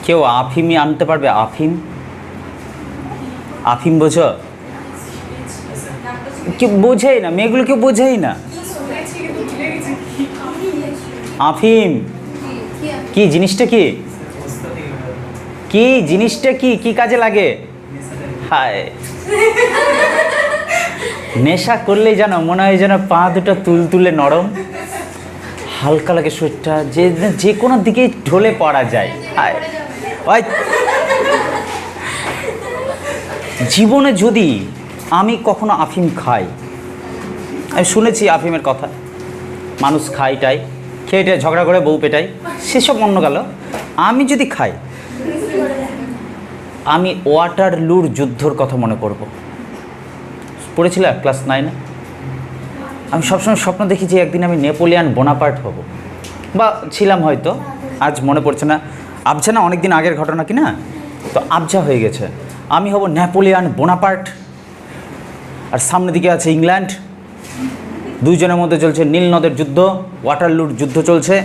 কেউ আফিমই আনতে পারবে? আফিম, আফিম বোঝো? কেউ বোঝেই না, মেয়েগুলো কেউ বোঝেই না। আফিম কি জিনিসটা? কি কি জিনিসটা? কি কি কাজে লাগে? হায়, নেশা করলেই যেন মনে হয় যেন পা দুটো তুলতুলে নরম, হালকা লাগে শরীরটা, যে যে কোনো দিকেই ঢলে পড়া যায়। হায়, ওই জীবনে যদি আমি কখনো আফিম খাই, আমি শুনেছি আফিমের কথা, মানুষ খাইটাই খেয়ে ঝগড়া করে বউ পেটাই, সেসব অন্য গেল। আমি যদি খাই, আমি ওয়াটারলুর যুদ্ধর কথা মনে করব। পড়েছিল ক্লাস 9-এ। আমি সবসময় স্বপ্ন দেখি যে একদিন আমি নেপোলিয়ান বোনাপার্ট হব, বা ছিলাম হয়তো, আজ মনে পড়ছে না। আবছা না, অনেক দিন আগের ঘটনা কি না, তো আবছা হয়ে গেছে। আমি হব নেপোলিয়ান বোনাপার্ট, আর সামনের দিকে আছে ইংল্যান্ড, দুইজনের মধ্যে চলছে নীল নদের যুদ্ধ, ওয়াটারলুর যুদ্ধ চলছে,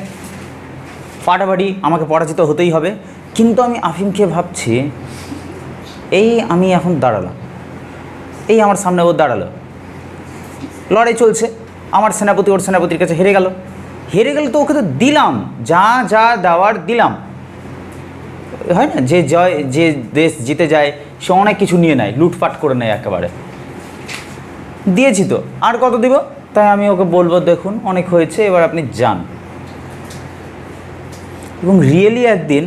ফাটাফাটি, আমাকে পরাজিত হতেই হবে। কিন্তু আমি আফিম খেয়ে ভাবছি, এই আমি এখন দাঁড়ালাম, এই আমার সামনে ও দাঁড়ালো, লড়াই চলছে, আমার সেনাপতি ওর সেনাপতির কাছে হেরে গেল। হেরে গেল তো ওকে তো দিলাম, যা যা দেওয়ার দিলাম, হয় না? যে জয়, যে দেশ জিতে যায় সে অনেক কিছু নিয়ে নেয়, লুটপাট করে নেয় একেবারে। দিয়েছি তো, আর কত দিব? তাই আমি ওকে বলবো, দেখুন অনেক হয়েছে, এবার আপনি যান। এবং রিয়েলি একদিন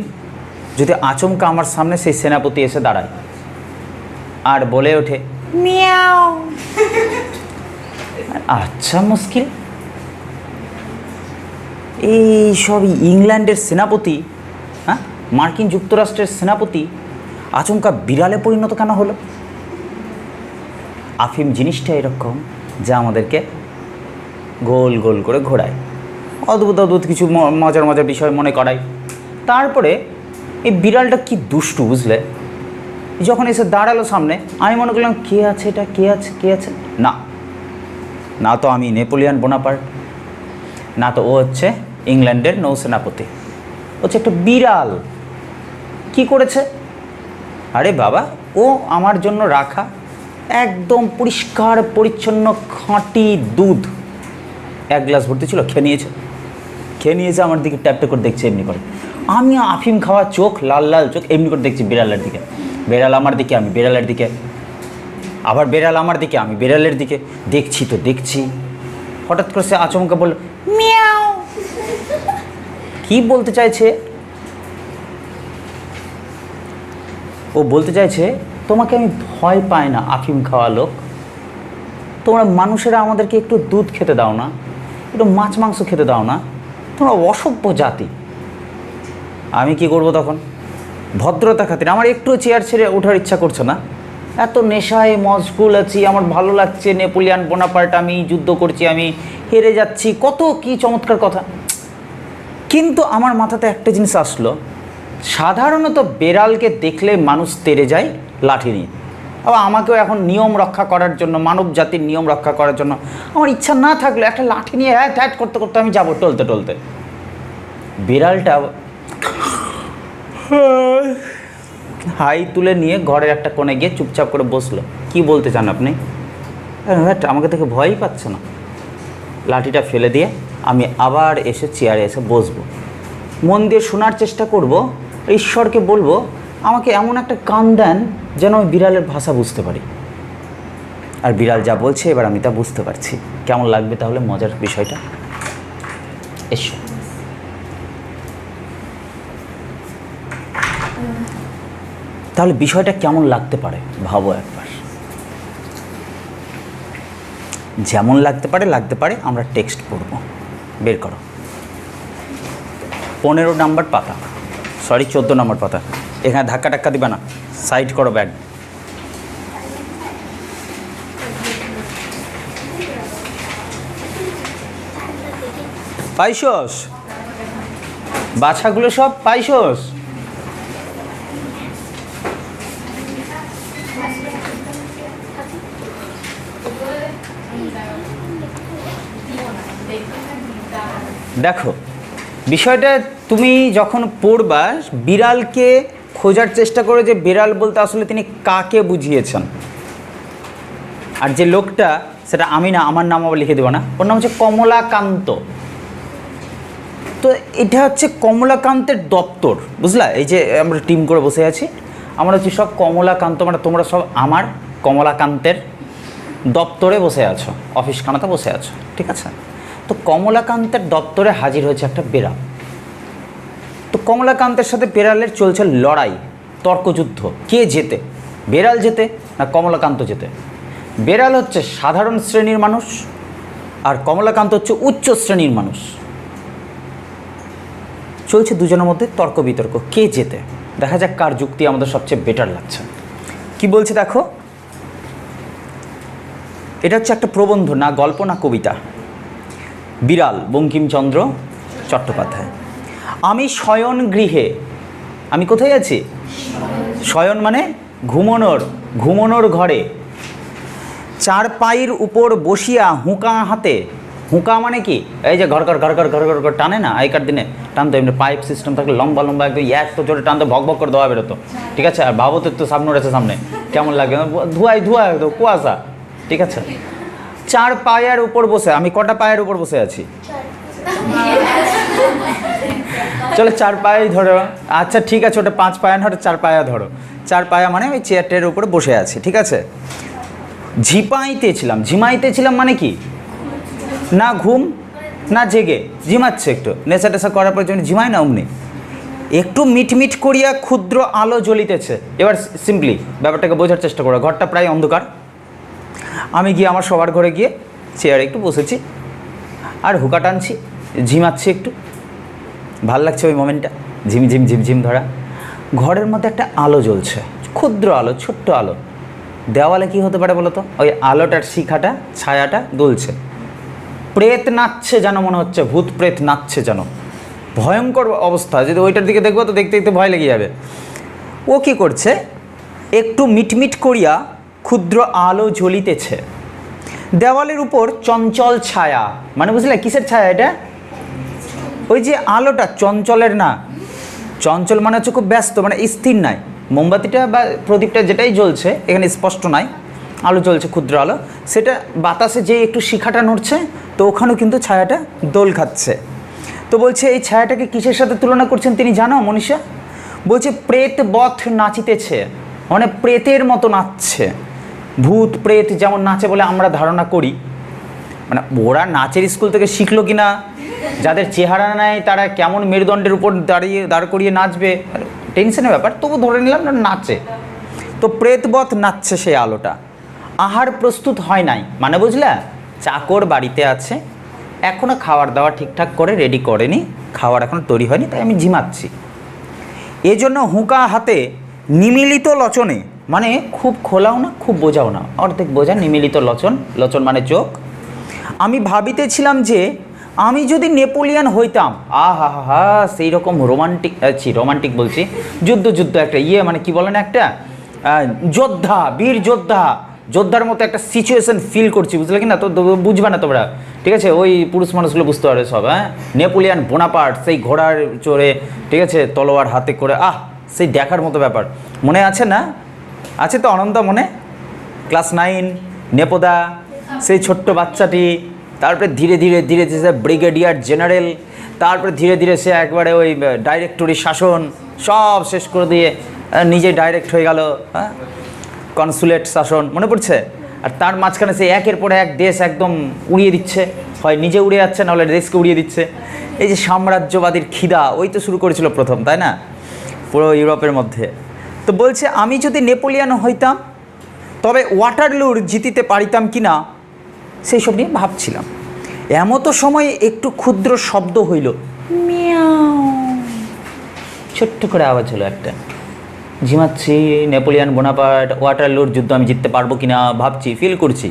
যদি আচমকা আমার সামনে সেই সেনাপতি এসে দাঁড়ায় আর বলে ওঠে মিয়াও, আচ্ছা মুশকিল। এই সব ইংল্যান্ডের সেনাপতি, হ্যাঁ, মার্কিন যুক্তরাষ্ট্রের সেনাপতি আচমকা বিড়ালে পরিণত কেন হলো? আফিম জিনিসটা এরকম, যা আমাদেরকে গোল গোল করে ঘোরায়, অদ্ভুত অদ্ভুত কিছু মজার মজার বিষয় মনে করায়। তারপরে এই বিড়ালটা কি দুষ্টু, বুঝলে? যখন এসে দাঁড়ালো সামনে, আমি মনে করলাম কে আছে এটা, কে আছে, কে আছে? না, না তো আমি নেপোলিয়ান বোনাপার্ট, না তো ও হচ্ছে ইংল্যান্ডের নৌসেনাপতি, হচ্ছে একটা বিড়াল। কি করেছে? আরে বাবা, ও আমার জন্য রাখা একদম পরিষ্কার পরিচ্ছন্ন খাঁটি দুধ 1 গ্লাস ভর্তি ছিল, খেয়ে নিয়েছে। খেয়ে নিয়েছে, আমার দিকে ট্যাপটে করে দেখছে এমনি করে। আমি আফিম খাওয়া চোখ, লাল লাল চোখ, এমনি করে দেখছি বিড়ালের দিকে। বেড়াল আমার দিকে, আমি বেড়ালের দিকে, আবার বেড়াল আমার দিকে, আমি বেড়ালের দিকে। দেখছি তো দেখছি, হঠাৎ করে সে আচমকা বলল মিয়াও। কি বলতে চাইছে? ও বলতে চাইছে, তোমাকে আমি ভয় পাই না আফিম খাওয়া লোক, তোমরা মানুষেরা আমাদেরকে একটু দুধ খেতে দাও না, একটু মাছ মাংস খেতে দাও না, তোমরা অসভ্য জাতি। আমি কি করব তখন? ভদ্রতা খাতির আমার একটু চেয়ার ছেড়ে ওঠার ইচ্ছা করছে না, এত নেশায় মশগুল আছি, আমার ভালো লাগছে, নেপোলিয়ান বোনাপার্ট, আমি যুদ্ধ করছি, আমি হেরে যাচ্ছি, কত কি চমৎকার কথা। কিন্তু আমার মাথাতে একটা জিনিস আসলো, সাধারণত বেড়ালকে দেখলে মানুষ তেড়ে যায় লাঠি নিয়ে, আবার আমাকেও এখন নিয়ম রক্ষা করার জন্য, মানব জাতির নিয়ম রক্ষা করার জন্য আমার ইচ্ছা না থাকলে একটা লাঠি নিয়ে হ্যাট হ্যাট করতে করতে আমি যাবো টলতে টলতে। বিড়ালটা হাই তুলে নিয়ে ঘরের একটা কোণে গিয়ে চুপচাপ করে বসলো। কি বলতে চান আপনি? হ্যাট, আমাকে দেখে ভয়ই পাচ্ছে না। লাঠিটা ফেলে দিয়ে আমি আবার এসে চেয়ারে এসে বসবো, মন দিয়ে শোনার চেষ্টা করব, ঈশ্বরকে বলবো আমাকে এমন একটা কান দেন যেন আমি বিড়ালের ভাষা বুঝতে পারি। আর বিড়াল যা বলছে এবার আমি তা বুঝতে পারছি। কেমন লাগবে তাহলে মজার বিষয়টা? এসো। তাহলে বিষয়টা কেমন লাগতে পারে ভাবো একবার। যেমন লাগতে পারে আমরা টেক্সট করব। বের করো 15 নম্বর পাতা, সরি 14 নম্বর পাতা। এখানে ধাক্কা টাক্কা দিবা না, সাইড করো ব্যাগ। পাইছস? বাচ্চাগুলো সব পাইছস? দেখো বিষয়টা তুমি যখন পড়বা বিড়ালকে খোঁজার চেষ্টা করো যে বিড়াল বলতে আসলে তিনি কাকে বুঝিয়েছেন। আর যে লোকটা, সেটা আমি না, আমার নাম আবার লিখে দেবো না, ওর নাম হচ্ছে কমলাকান্ত। তো এটা হচ্ছে কমলাকান্তের দপ্তর, বুঝলা? এই যে আমরা টিম করে বসে আছি, আমরা হচ্ছে সব কমলাকান্ত, মানে তোমরা সব আমার কমলাকান্তের দপ্তরে বসে আছো, অফিসখানাতে বসে আছো, ঠিক আছে? তো কমলাকান্তের দপ্তরে হাজির হয়েছে একটা বিড়াল। তো কমলাকান্তের সাথে বিড়ালের চলছে লড়াই, তর্কযুদ্ধ। কে জেতে, বিড়াল জেতে না কমলাকান্ত জেতে? বিড়াল হচ্ছে সাধারণ শ্রেণীর মানুষ আর কমলাকান্ত হচ্ছে উচ্চ শ্রেণীর মানুষ। চলছে দুজনের মধ্যে তর্ক বিতর্ক, কে জেতে? দেখা যাক কার যুক্তি আমাদের সবচেয়ে বেটার লাগছে। কি বলছে দেখো, এটা হচ্ছে একটা প্রবন্ধ, না গল্প না কবিতা। বিড়াল, বঙ্কিমচন্দ্র চট্টোপাধ্যায়। আমি শয়ন গৃহে, আমি কোথায় আছি? শয়ন মানে ঘুমোনোর ঘরে। চার পায়ের উপর বসিয়া হুঁকা হাতে, হুঁকা মানে কি? এই যে ঘর ঘর ঘর ঘর ঘর ঘর ঘর টানে না, আগেকার দিনে টানতো, এমনি পাইপ সিস্টেম থাকলে লম্বা লম্বা একদম এত জোরে টানতো, ভক ভক করে দেওয়া বেরোতো, ঠিক আছে? আর ভাবো তো সামনে রয়েছে, সামনে কেমন লাগে, ধোঁয়ায় কুয়াশা, ঠিক আছে? চার পায়ের উপর বসে, আমি কটা পায়ের উপর বসে আছি? চলো চার পায়ে ধরো, আচ্ছা ঠিক আছে, ওটা 5 পায়া না, ওটা 4 পায়া ধরো। 4 পায়া মানে ওই চেয়ারটার উপরে বসে আছি, ঠিক আছে? ঝিমাইতেছিলাম মানে কি? না ঘুম না জেগে, ঝিমাচ্ছে, একটু নেশা টেশা করার পর যেমন ঝিমায় না, অমনি একটু মিটমিট করিয়া ক্ষুদ্র আলো জ্বলিতেছে। এবার সিম্পলি ব্যাপারটাকে বোঝার চেষ্টা করো। ঘরটা প্রায় অন্ধকার, আমি গিয়ে আমার সবার ঘরে গিয়ে চেয়ারে একটু বসেছি আর হুকা টানছি, ঝিমাচ্ছি একটু, ভাল লাগছে ওই মোমেন্টটা, ঝিমঝিম ঝিমঝিম ধরা। ঘরের মধ্যে একটা আলো জ্বলছে, ক্ষুদ্র আলো, ছোট্ট আলো। দেওয়ালে কি হতে পারে বলো তো? ওই আলোটার শিখাটা, ছায়াটা দুলছে। প্রেত নাচছে যেন মনে হচ্ছে, ভূত প্রেত নাচছে যেন, ভয়ঙ্কর অবস্থা। যদি ওইটার দিকে দেখবো তো দেখতে দেখতে ভয় লেগে যাবে। ও কি করছে, একটু মিটমিট করিয়া ক্ষুদ্র আলো জ্বলিতেছে। দেওয়ালের উপর চঞ্চল ছায়া, মানে বুঝলে কিসের ছায়া এটা? ওই যে আলোটা চঞ্চলের না, চঞ্চল মানে হচ্ছে খুব ব্যস্ত, মানে স্থির নাই। মোমবাতিটা বা প্রদীপটা যেটাই জ্বলছে এখানে স্পষ্ট নাই, আলো জ্বলছে, ক্ষুদ্র আলো, সেটা বাতাসে যে একটু শিখাটা নড়ছে, তো ওখানেও কিন্তু ছায়াটা দোল খাচ্ছে। তো বলছে এই ছায়াটাকে কিসের সাথে তুলনা করছেন তিনি জানো মনীষা? বলছে প্রেত বথ নাচিতেছে, মানে প্রেতের মতো নাচছে। ভূত প্রেত যেমন নাচে বলে আমরা ধারণা করি, মানে ওরা নাচের স্কুল থেকে শিখলো কিনা, যাদের চেহারা নাই তারা কেমন মেরুদণ্ডের উপর দাঁড় করিয়ে নাচবে, টেনশনের ব্যাপার, তবু ধরে নিলাম না নাচে। তো প্রেতবৎ নাচছে সেই আলোটা। আহার প্রস্তুত হয় নাই, মানে বুঝলা, চাকর বাড়িতে আছে, এখনও খাবার দাওয়া ঠিকঠাক করে রেডি করেনি, খাবার এখনও তৈরি হয়নি, তাই আমি ঝিমাচ্ছি। এজন্য হুঁকা হাতে নিমিলিত লচনে, মানে খুব খোলাও না খুব বোঝাও না, অর্ধেক বোঝা, নিমিলিত লচন, লচন মানে চোখ। আমি ভাবিতেছিলাম যে আমি যদি নেপোলিয়ান হইতাম, আহা হা হা, সেই রকম রোমান্টিক বলছি, যুদ্ধ একটা মানে কি বলেন, একটা যোদ্ধা, বীর যোদ্ধার মতো একটা সিচুয়েশন ফিল করছি, বুঝলে কি না? তো বুঝবে না তোমরা, ঠিক আছে? ওই পুরুষ মানুষগুলো বুঝতে পারবে সব। হ্যাঁ, নেপোলিয়ান বোনাপার্ট সেই ঘোড়ার চড়ে, ঠিক আছে, তলোয়ার হাতে করে, সেই দেখার মতো ব্যাপার। মনে আছে না? আছে তো অনন্ত মনে? ক্লাস 9 নেপোদা, সেই ছোট্ট বাচ্চাটি, তারপরে ধীরে ধীরে ব্রিগেডিয়ার জেনারেল, তারপরে ধীরে ধীরে সে একবারে ওই ডাইরেক্টরি শাসন সব শেষ করে দিয়ে নিজে ডাইরেক্ট হয়ে গেল, হ্যাঁ, কনসুলেট শাসন, মনে পড়ছে? আর তার মাঝখানে সে একের পর এক দেশ একদম উড়িয়ে দিচ্ছে, হয় নিজে উড়ে যাচ্ছে, নাহলে দেশকে উড়িয়ে দিচ্ছে। এই যে সাম্রাজ্যবাদীর খিদা, ওই তো শুরু করেছিল প্রথম, তাই না, পুরো ইউরোপের মধ্যে। তো বলছে আমি যদি নেপোলিয়ান হইতাম তবে ওয়াটারলুর জিতিতে পারিতাম কি না, সেই সব নিয়ে ভাবছিলাম। এমতো সময়ে একটু ক্ষুদ্র শব্দ হইল, মিয়াও, ছোট্ট করে আওয়াজ হলো একটা। ঝিমাচ্ছি, নেপোলিয়ান বোনাপার্ট, ওয়াটারলুর যুদ্ধ আমি জিততে পারবো কিনা ভাবছি, ফিল করছি।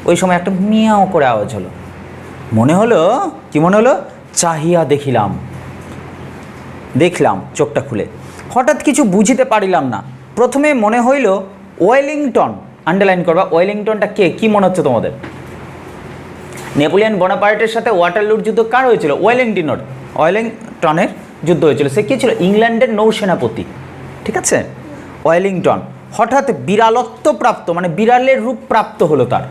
ওই সময় একটা মিয়াও করে আওয়াজ হলো। মনে হলো কি, মনে হলো, চাহিয়া দেখলাম চোখটা খুলে। হঠাৎ কিছু বুঝিতে পারিলাম না। প্রথমে মনে হইল ওয়েলিংটন, আন্ডারলাইন করবা, ওয়েলিংটনটা কে, কি মনে হচ্ছে তোমাদের? নেপোলিয়ান বোনাপার্টের সাথে ওয়াটারলুর যুদ্ধ কার হয়েছিল? ওয়েলিংটনের যুদ্ধ হয়েছিল। সে কী ছিল? ইংল্যান্ডের নৌসেনাপতি, ঠিক আছে, ওয়েলিংটন। হঠাৎ বিড়ালত্ব প্রাপ্ত, মানে বিড়ালের রূপ প্রাপ্ত হলো তার।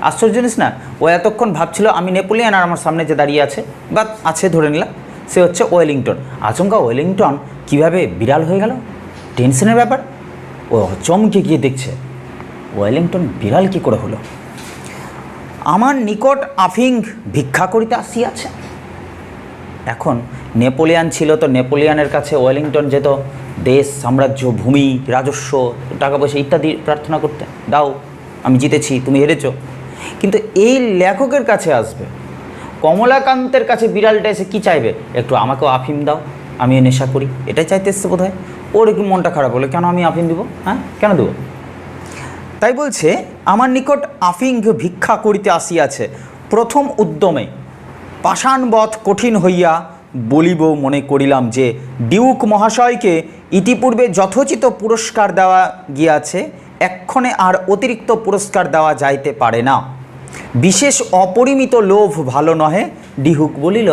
আশ্চর্য জিনিস না? ও এতক্ষণ ভাবছিল আমি নেপোলিয়ান, আর আমার সামনে যে দাঁড়িয়ে আছে বা আছে ধরে নিলাম সে হচ্ছে ওয়েলিংটন। আচমকা ওয়েলিংটন কীভাবে বিড়াল হয়ে গেল, টেনশনের ব্যাপার। ও চমকে গিয়ে দেখছে ওয়েলিংটন বিড়াল কী করে হলো। আমার নিকট আফিং ভিক্ষা করিতে আসিয়াছে। এখন নেপোলিয়ান ছিল, তো নেপোলিয়ানের কাছে ওয়েলিংটন যেত দেশ, সাম্রাজ্য, ভূমি, রাজস্ব, টাকা পয়সা ইত্যাদি প্রার্থনা করতে, দাও আমি জিতেছি, তুমি হেরেছ। কিন্তু এই লেখকের কাছে আসবে, কমলাকান্তের কাছে বিড়ালটা এসে কী চাইবে? একটু আমাকেও আফিম দাও, আমি নেশা করি, এটাই চাইতে এসছে বোধ হয়। ওর একটু মনটা খারাপ হলো, কেন আমি আফিম দেবো? হ্যাঁ, কেন দেবো? তাই বলছে আমার নিকট আফিং ভিক্ষা করিতে আসিয়াছে। প্রথম উদ্যমে পাষাণবৎ কঠিন হইয়া বলিব মনে করিলাম যে ডিউক মহাশয়কে ইতিপূর্বে যথোচিত পুরস্কার দেওয়া গিয়াছে, এক্ষণে আর অতিরিক্ত পুরস্কার দেওয়া যাইতে পারে না। বিশেষ অপরিমিত লোভ ভালো নহে। ডিহুক বলিল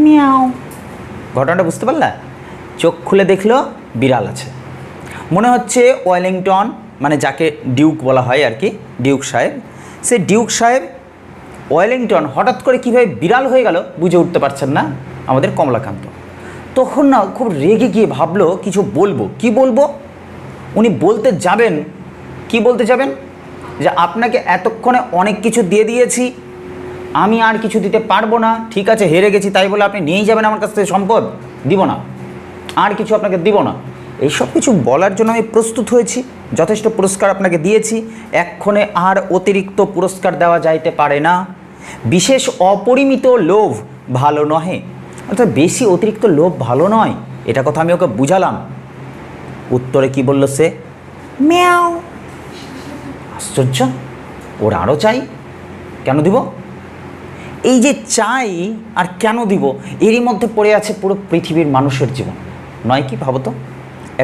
মিয়াও। ঘটনাটা বুঝতে পারলা? চোখ খুলে দেখলো বিড়াল আছে। মনে হচ্ছে ওয়েলিংটন, মানে যাকে ডিউক বলা হয় আর কি, ডিউক সাহেব, সে ডিউক সাহেব ওয়েলিংটন হঠাৎ করে কীভাবে বিড়াল হয়ে গেল বুঝে উঠতে পারছেন না আমাদের কমলাকান্ত। তখন না খুব রেগে গিয়ে ভাবলো কিছু বলবো। কি বলবো? উনি বলতে যাবেন, কি বলতে যাবেন? যে আপনাকে এতক্ষণে অনেক কিছু দিয়ে দিয়েছি, আমি আর কিছু দিতে পারবো না, ঠিক আছে হেরে গেছি, তাই বলে আপনি নিয়েই যাবেন আমার কাছ থেকে সম্পদ? দিব না, আর কিছু আপনাকে দিব না। এইসব কিছু বলার জন্য আমি প্রস্তুত হয়েছি, যথেষ্ট পুরস্কার আপনাকে দিয়েছি, এক্ষণে আর অতিরিক্ত পুরস্কার দেওয়া যাইতে পারে না। বিশেষ অপরিমিত লোভ ভালো নহে। অর্থাৎ বেশি অতিরিক্ত লোভ ভালো নয়, এটা কথা আমি ওকে বুঝালাম। উত্তরে কি বলল সে? মিয়াও। আশ্চর্য, ওর আরও চাই, কেন দিব? এই যে চাই আর কেন দিব, এরই মধ্যে পড়ে আছে পুরো পৃথিবীর মানুষের জীবন, নয় কি? ভাবো তো,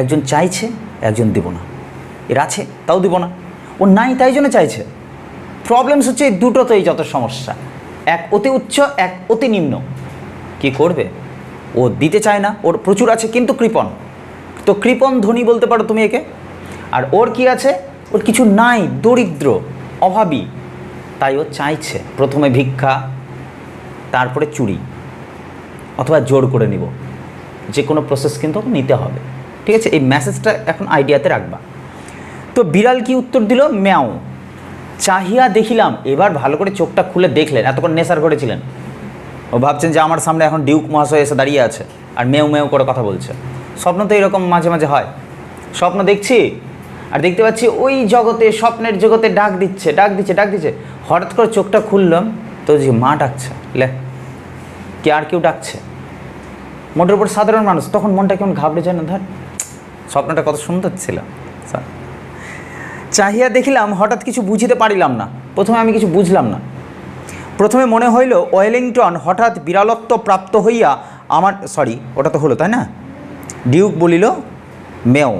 একজন চাইছে, একজন দিব না। এর আছে তাও দিব না, ও নাই তাই জন্য চাইছে। প্রবলেমস হচ্ছে এই দুটোতেই যত সমস্যা, এক অতি উচ্চ, এক অতি নিম্ন। কি করবে? ও দিতে চায় না, ওর প্রচুর আছে কিন্তু কৃপণ, তো কৃপণ ধনী বলতে পারো তুমি একে। আর ওর কি আছে? ওর কিছু নাই, দরিদ্র, অভাবী, তাই ও চাইছে প্রথমে ভিক্ষা, তারপরে চুরি, অথবা জোর করে নিব, যে কোনো প্রসেস কিন্তু নিতে হবে, ঠিক আছে? এই মেসেজটা এখন আইডিয়াতে রাখবা। তো বিড়াল কি উত্তর দিল? ম্যাও। চাহিয়া দেখিলাম, এবার ভালো করে চোখটা খুলে দেখলেন, এতক্ষণ নেশার করেছিলেন, ও ভাবছেন যে আমার সামনে এখন ডিউক মহাশয় এসে দাঁড়িয়ে আছে আর মেউ মেউ করে কথা বলছে। স্বপ্ন তো এরকম মাঝে মাঝে হয়, স্বপ্ন দেখছি আর দেখতে পাচ্ছি ওই জগতে, স্বপ্নের জগতে ডাক দিচ্ছে, ডাক দিচ্ছে, ডাক দিচ্ছে। হঠাৎ করে চোখটা খুললাম তো যে মা ডাকছে, লে কে আর কেউ ডাকছে, মোটের উপর সাধারণ মানুষ। তখন মনটা কেমন ঘাবড়ে যায় না, ধর স্বপ্নটা কত সুন্দর ছিল। চাহিয়া দেখিলাম, হঠাৎ কিছু বুঝিতে পারিলাম না, প্রথমে আমি কিছু বুঝলাম না। প্রথমে মনে হইল ওয়েলিংটন হঠাৎ বিড়ালত্ব প্রাপ্ত হইয়া আমার, সরি ওটা তো হলো তাই না, ডিউক বলিল মেও।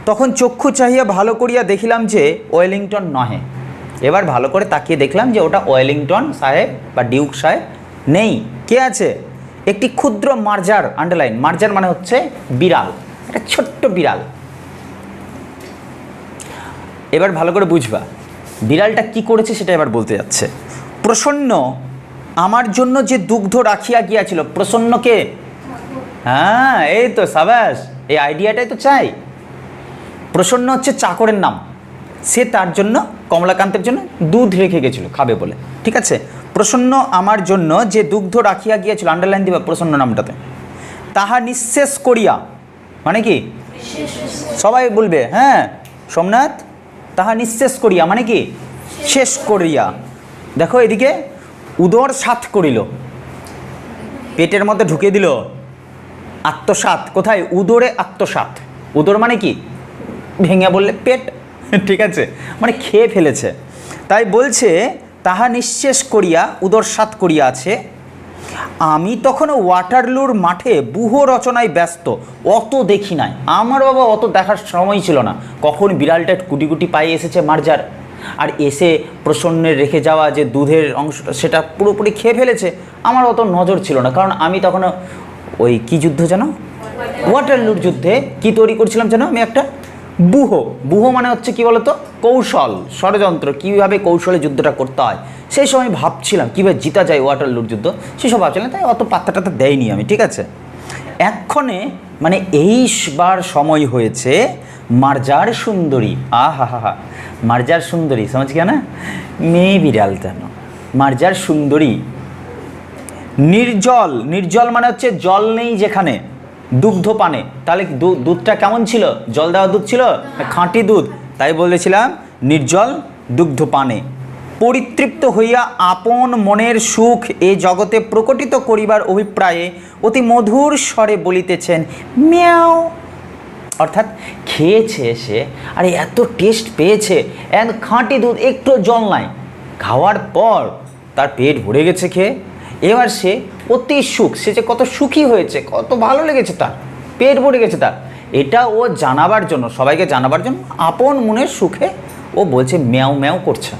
তখন চক্ষু চাহিয়া ভালো করিয়া দেখিলাম যে ওয়েলিংটন নহে। এবার ভালো করে তাকিয়ে দেখলাম যে ওটা ওয়েলিংটন সাহেব বা ডিউক সাহেব নেই। কে আছে? একটি ক্ষুদ্র মার্জার, আন্ডারলাইন, মার্জার মানে হচ্ছে বিড়াল, একটা ছোট্ট বিড়াল। এবার ভালো করে বুঝবা বিড়ালটা কি করেছে সেটা এবার বলতে যাচ্ছে। প্রসন্ন আমার জন্য যে দুগ্ধ রাখিয়া গিয়াছিল, প্রসন্নকে, হ্যাঁ এই তো সাবাস, এই আইডিয়াটাই তো চাই। প্রসন্ন হচ্ছে চাকরের নাম, সে তার জন্য, কমলাকান্তের জন্য দুধ রেখে গেছিল খাবে বলে, ঠিক আছে? প্রসন্ন আমার জন্য যে দুগ্ধ রাখিয়া গিয়াছিল, আন্ডারলাইন দিবা প্রসন্ন নামটাতে। তাহা নিঃশেষ করিয়া, মানে কি? সবাই বলবে, হ্যাঁ সোমনাথ, তাহা নিঃশেষ করিয়া মানে কি? শেষ করিয়া। দেখো এদিকে উদর সাত করিল, পেটের মধ্যে ঢুকে দিল। আত্মসাৎ কোথায়? উদরে আত্মসাৎ। উদর মানে কি? ভেঙে বললে পেট, ঠিক আছে, মানে খেয়ে ফেলেছে। তাই বলছে তাহা নিঃশেষ করিয়া উদর সাত করিয়া আছে। আমি তখন ওয়াটারলুর মাঠে ব্যূহ রচনায় ব্যস্ত, অত দেখি নাই। আমার বাবা অত দেখার সময় ছিল না, কখন বিড়ালটা কুটি কুটি পায়ে এসেছে মার্জার, আর এসে প্রসন্নের রেখে যাওয়া যে দুধের অংশটা সেটা পুরোপুরি খেয়ে ফেলেছে, আমার অত নজর ছিল না। কারণ আমি তখন ওই কি যুদ্ধ যেন, ওয়াটারলুর যুদ্ধে কি তৈরি করছিলাম যেন আমি একটা ব্যূহ। ব্যূহ মানে হচ্ছে কি বলতো, কৌশল, ষড়যন্ত্র, কীভাবে কৌশলে যুদ্ধটা করতে হয় সেই সময় আমি ভাবছিলাম কীভাবে জিতা যায় ওয়াটারলুর যুদ্ধ, সেসব ভাবছিলাম, তাই অত পাত্তা টাত্তা দেয়নি আমি, ঠিক আছে। এক্ষণে মানে এইবার সময় হয়েছে মার্জার সুন্দরী, আহা হা হা, মার্জার সুন্দরী সমাজ গিয়া না, মেয়ে বিড়াল কেন, মার্জার সুন্দরী নির্জল, নির্জল মানে হচ্ছে জল নেই যেখানে, দুগ্ধ পানে, তাহলে দুধটা কেমন ছিল, জল দেওয়া দুধ ছিল, খাঁটি দুধ, তাই বলেছিলাম নির্জল দুগ্ধ পানে, পরিতৃপ্ত হইয়া আপন মনের সুখ এ জগতে প্রকটিত করিবার অভিপ্রায়ে অতি মধুর স্বরে বলিতেছেন মিয়াও। অর্থাৎ খেয়েছে সে, আর এত টেস্ট পেয়েছে, খাঁটি দুধ, একটু জল নাই, খাওয়ার পর তার পেট ভরে গেছে খেয়ে, এবার সে অতি সুখ, সে যে কত সুখী হয়েছে, কত ভালো লেগেছে, তার পেট ভরে গেছে তার, এটা ও জানাবার জন্য, সবাইকে জানাবার জন্য আপন মনের সুখে ও বলছে ম্যাও ম্যাও করছে।